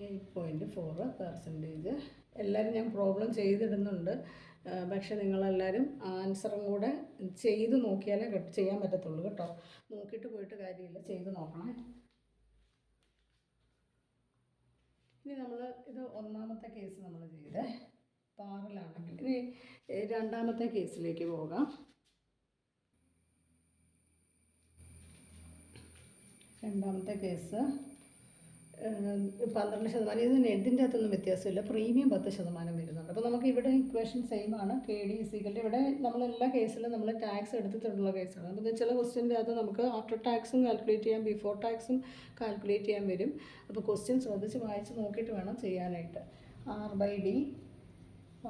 8.4%. എല്ലാവരും ഞാൻ പ്രോബ്ലം ചെയ്തിടുന്നുണ്ട്. പക്ഷേ നിങ്ങളെല്ലാവരും ആൻസറും കൂടെ ചെയ്ത് നോക്കിയാലേ ചെയ്യാൻ പറ്റത്തുള്ളൂ കേട്ടോ. നോക്കിയിട്ട് പോയിട്ട് കാര്യമില്ല, ചെയ്ത് നോക്കണം. ഇനി നമ്മൾ ഇത് ഒന്നാമത്തെ കേസ് നമ്മൾ ചെയ്തേ പാറിലാണെങ്കിൽ. ഇനി രണ്ടാമത്തെ കേസിലേക്ക് പോകാം. രണ്ടാമത്തെ കേസ് 12%. ഇതിന് ഇതിൻ്റെ അകത്തൊന്നും വ്യത്യാസമില്ല. പ്രീമിയം 10% വരുന്നുണ്ട്. അപ്പോൾ നമുക്ക് ഇവിടെ ഇക്വേഷൻ സെയിം ആണ്. KD = ഇവിടെ നമ്മളെല്ലാ കേസിലും നമ്മൾ ടാക്സ് എടുത്തിട്ടുള്ള കേസാണ്. അപ്പോൾ ചില ക്വസ്റ്റ്യൻ്റെ അകത്ത് നമുക്ക് ആഫ്റ്റർ ടാക്സും കാൽക്കുലേറ്റ് ചെയ്യാം, ബിഫോർ ടാക്സും കാൽക്കുലേറ്റ് ചെയ്യാൻ വരും. അപ്പോൾ ക്വസ്റ്റ്യൻ ശ്രദ്ധിച്ച് വായിച്ച് നോക്കിയിട്ട് വേണം ചെയ്യാനായിട്ട്. R/D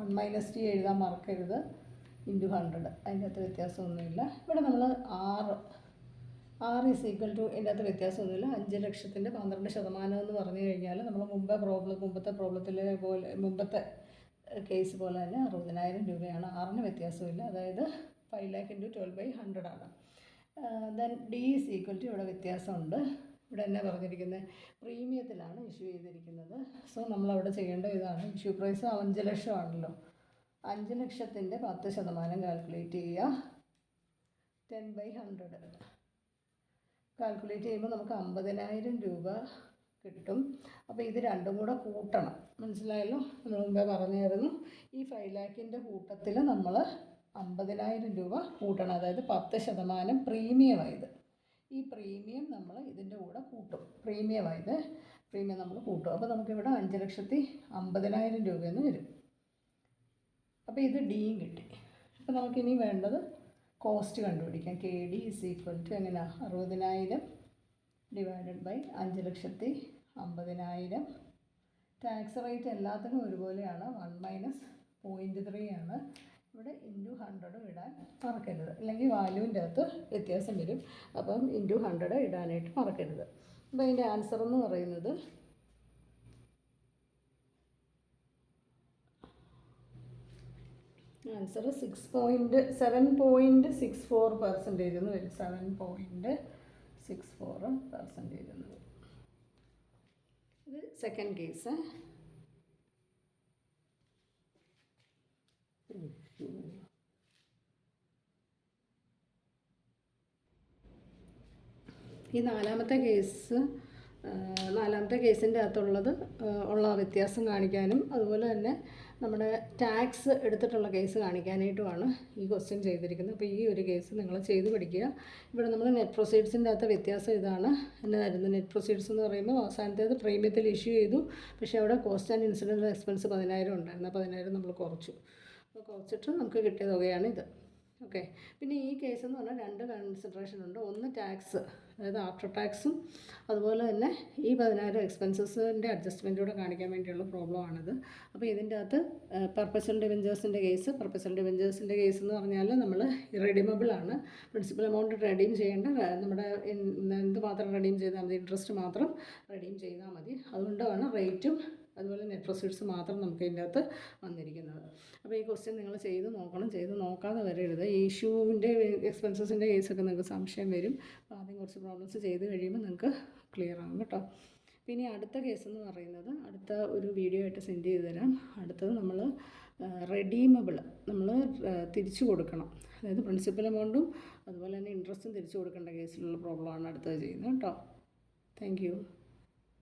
1 - T എഴുതാൻ മറക്കരുത്, × 100. അതിൻ്റെ അകത്ത് വ്യത്യാസമൊന്നുമില്ല. ഇവിടെ നമ്മൾ R = ഇതിൻ്റെ അകത്ത് വ്യത്യാസമൊന്നുമില്ല. 5 ലക്ഷത്തിൻ്റെ 12% എന്ന് പറഞ്ഞു കഴിഞ്ഞാൽ നമ്മൾ മുമ്പത്തെ പ്രോബ്ലത്തിലെ പോലെ, മുമ്പത്തെ കേസ് പോലെ തന്നെ 60,000 രൂപയാണ്. Rന് വ്യത്യാസമില്ല. അതായത് 5 lakh × 12/100 ആണ്. ദെൻ D = ഇവിടെ വ്യത്യാസമുണ്ട്. ഇവിടെ തന്നെ പറഞ്ഞിരിക്കുന്നത് പ്രീമിയത്തിലാണ് ഇഷ്യൂ ചെയ്തിരിക്കുന്നത്. സോ നമ്മളവിടെ ചെയ്യേണ്ട ഇതാണ്. Issue price 5 ലക്ഷമാണല്ലോ. 5 ലക്ഷത്തിൻ്റെ 10% കാൽക്കുലേറ്റ് ചെയ്യുക. 10/100 കാൽക്കുലേറ്റ് ചെയ്യുമ്പോൾ നമുക്ക് 50,000 രൂപ കിട്ടും. അപ്പോൾ ഇത് രണ്ടും കൂടെ കൂട്ടണം. മനസ്സിലായല്ലോ? നമ്മൾ മുമ്പേ പറഞ്ഞായിരുന്നു. ഈ 5 lakhൻ്റെ കൂട്ടത്തിൽ നമ്മൾ 50,000 രൂപ കൂട്ടണം. അതായത് 10% പ്രീമിയമായത്. ഈ പ്രീമിയം നമ്മൾ ഇതിൻ്റെ കൂടെ കൂട്ടും. പ്രീമിയം നമ്മൾ കൂട്ടും. അപ്പോൾ നമുക്കിവിടെ 5,50,000 രൂപയെന്ന് വരും. അപ്പോൾ ഇത് ഡിയും കിട്ടി. അപ്പോൾ നമുക്കിനി വേണ്ടത് കോസ്റ്റ് കണ്ടുപിടിക്കാം. KD = എങ്ങനെയാണ്? 60,000 / 5,50,000. ടാക്സ് റേറ്റ് എല്ലാത്തിനും ഒരുപോലെയാണ്. 1 - 0.3 ആണ്. ഇവിടെ × 100 ഇടാൻ മറക്കരുത്, അല്ലെങ്കിൽ വാല്യൂവിൻ്റെ അകത്ത് വ്യത്യാസം വരും. അപ്പം × 100 ഇടാനായിട്ട് മറക്കരുത്. അപ്പോൾ അതിൻ്റെ ആൻസർ എന്ന് പറയുന്നത് ആൻസർ 7.64% എന്ന് വരും. 7.64% എന്ന് വരും. ഇത് സെക്കൻഡ് കേസ്. ഈ നാലാമത്തെ കേസിൻ്റെ അകത്തുള്ളത് ഉള്ള വ്യത്യാസം കാണിക്കാനും അതുപോലെ തന്നെ നമ്മുടെ ടാക്സ് എടുത്തിട്ടുള്ള കേസ് കാണിക്കാനായിട്ടുമാണ് ഈ ക്വസ്റ്റ്യൻ ചെയ്തിരിക്കുന്നത്. അപ്പോൾ ഈ ഒരു കേസ് നിങ്ങൾ ചെയ്ത് പഠിക്കുക. ഇവിടെ നമ്മൾ നെറ്റ് പ്രൊസീഡ്സിൻ്റെ അകത്ത് വ്യത്യാസം ഇതാണ്. എന്നായിരുന്നു നെറ്റ് പ്രൊസീഡ്സ് എന്ന് പറയുമ്പോൾ അവസാനത്തേത് പ്രീമിയത്തിൽ ഇഷ്യൂ ചെയ്തു. പക്ഷേ അവിടെ കോസ്റ്റ് ആൻഡ് ഇൻസിഡൻറ്റ് എക്സ്പെൻസ് 10,000 ഉണ്ടായിരുന്നു. 10,000 നമ്മൾ കുറച്ചു. അപ്പോൾ കുറച്ചിട്ട് നമുക്ക് കിട്ടിയ തുകയാണ് ഇത്. ഓക്കെ. പിന്നെ ഈ കേസ് എന്ന് പറഞ്ഞാൽ 2 കൺസിഡറേഷൻ ഉണ്ട്. ഒന്ന് ടാക്സ്, അതായത് ആഫ്റ്റർ ടാക്സും അതുപോലെ തന്നെ ഈ 10,000 എക്സ്പെൻസസിൻ്റെ അഡ്ജസ്റ്റ്മെൻറ്റൂടെ കാണിക്കാൻ വേണ്ടിയുള്ള പ്രോബ്ലമാണിത്. അപ്പോൾ ഇതിൻ്റെ അകത്ത് പർപ്പസൽ ഡിബെഞ്ചേഴ്സിൻ്റെ കേസ് എന്ന് പറഞ്ഞാൽ നമ്മൾ ഇറെഡീമബിൾ ആണ്. പ്രിൻസിപ്പൽ എമൗണ്ട് റെഡീം ചെയ്യേണ്ട, നമ്മുടെ എന്ത് മാത്രം റെഡീം ചെയ്താൽ മതി, ഇൻട്രസ്റ്റ് മാത്രം റെഡീം ചെയ്താൽ മതി. അതുകൊണ്ടാണ് റേറ്റും അതുപോലെ നെറ്റ് പ്രൊസീഡ്സ് മാത്രം നമുക്ക് ഇതിൻ്റെ അകത്ത് വന്നിരിക്കുന്നത്. അപ്പോൾ ഈ ക്വസ്റ്റ്യൻ നിങ്ങൾ ചെയ്ത് നോക്കണം. ചെയ്ത് നോക്കാതെ വരരുത്. ഈ ഇഷ്യൂവിൻ്റെ എക്സ്പെൻസസിൻ്റെ കേസൊക്കെ നിങ്ങൾക്ക് സംശയം വരും. അപ്പോൾ ആദ്യം കുറച്ച് പ്രോബ്ലംസ് ചെയ്ത് കഴിയുമ്പോൾ നിങ്ങൾക്ക് ക്ലിയർ ആകും കേട്ടോ. പിന്നെ അടുത്ത കേസ് എന്ന് പറയുന്നത് അടുത്ത ഒരു വീഡിയോ ആയിട്ട് സെൻഡ് ചെയ്ത് തരാം. അടുത്തത് നമ്മൾ റെഡീമബിൾ നമ്മൾ തിരിച്ചു കൊടുക്കണം. അതായത് പ്രിൻസിപ്പൽ എമൗണ്ടും അതുപോലെ തന്നെ ഇൻട്രസ്റ്റും തിരിച്ചു കൊടുക്കേണ്ട കേസിലുള്ള പ്രോബ്ലമാണ് അടുത്തത് ചെയ്യുന്നത് കേട്ടോ. Thank you.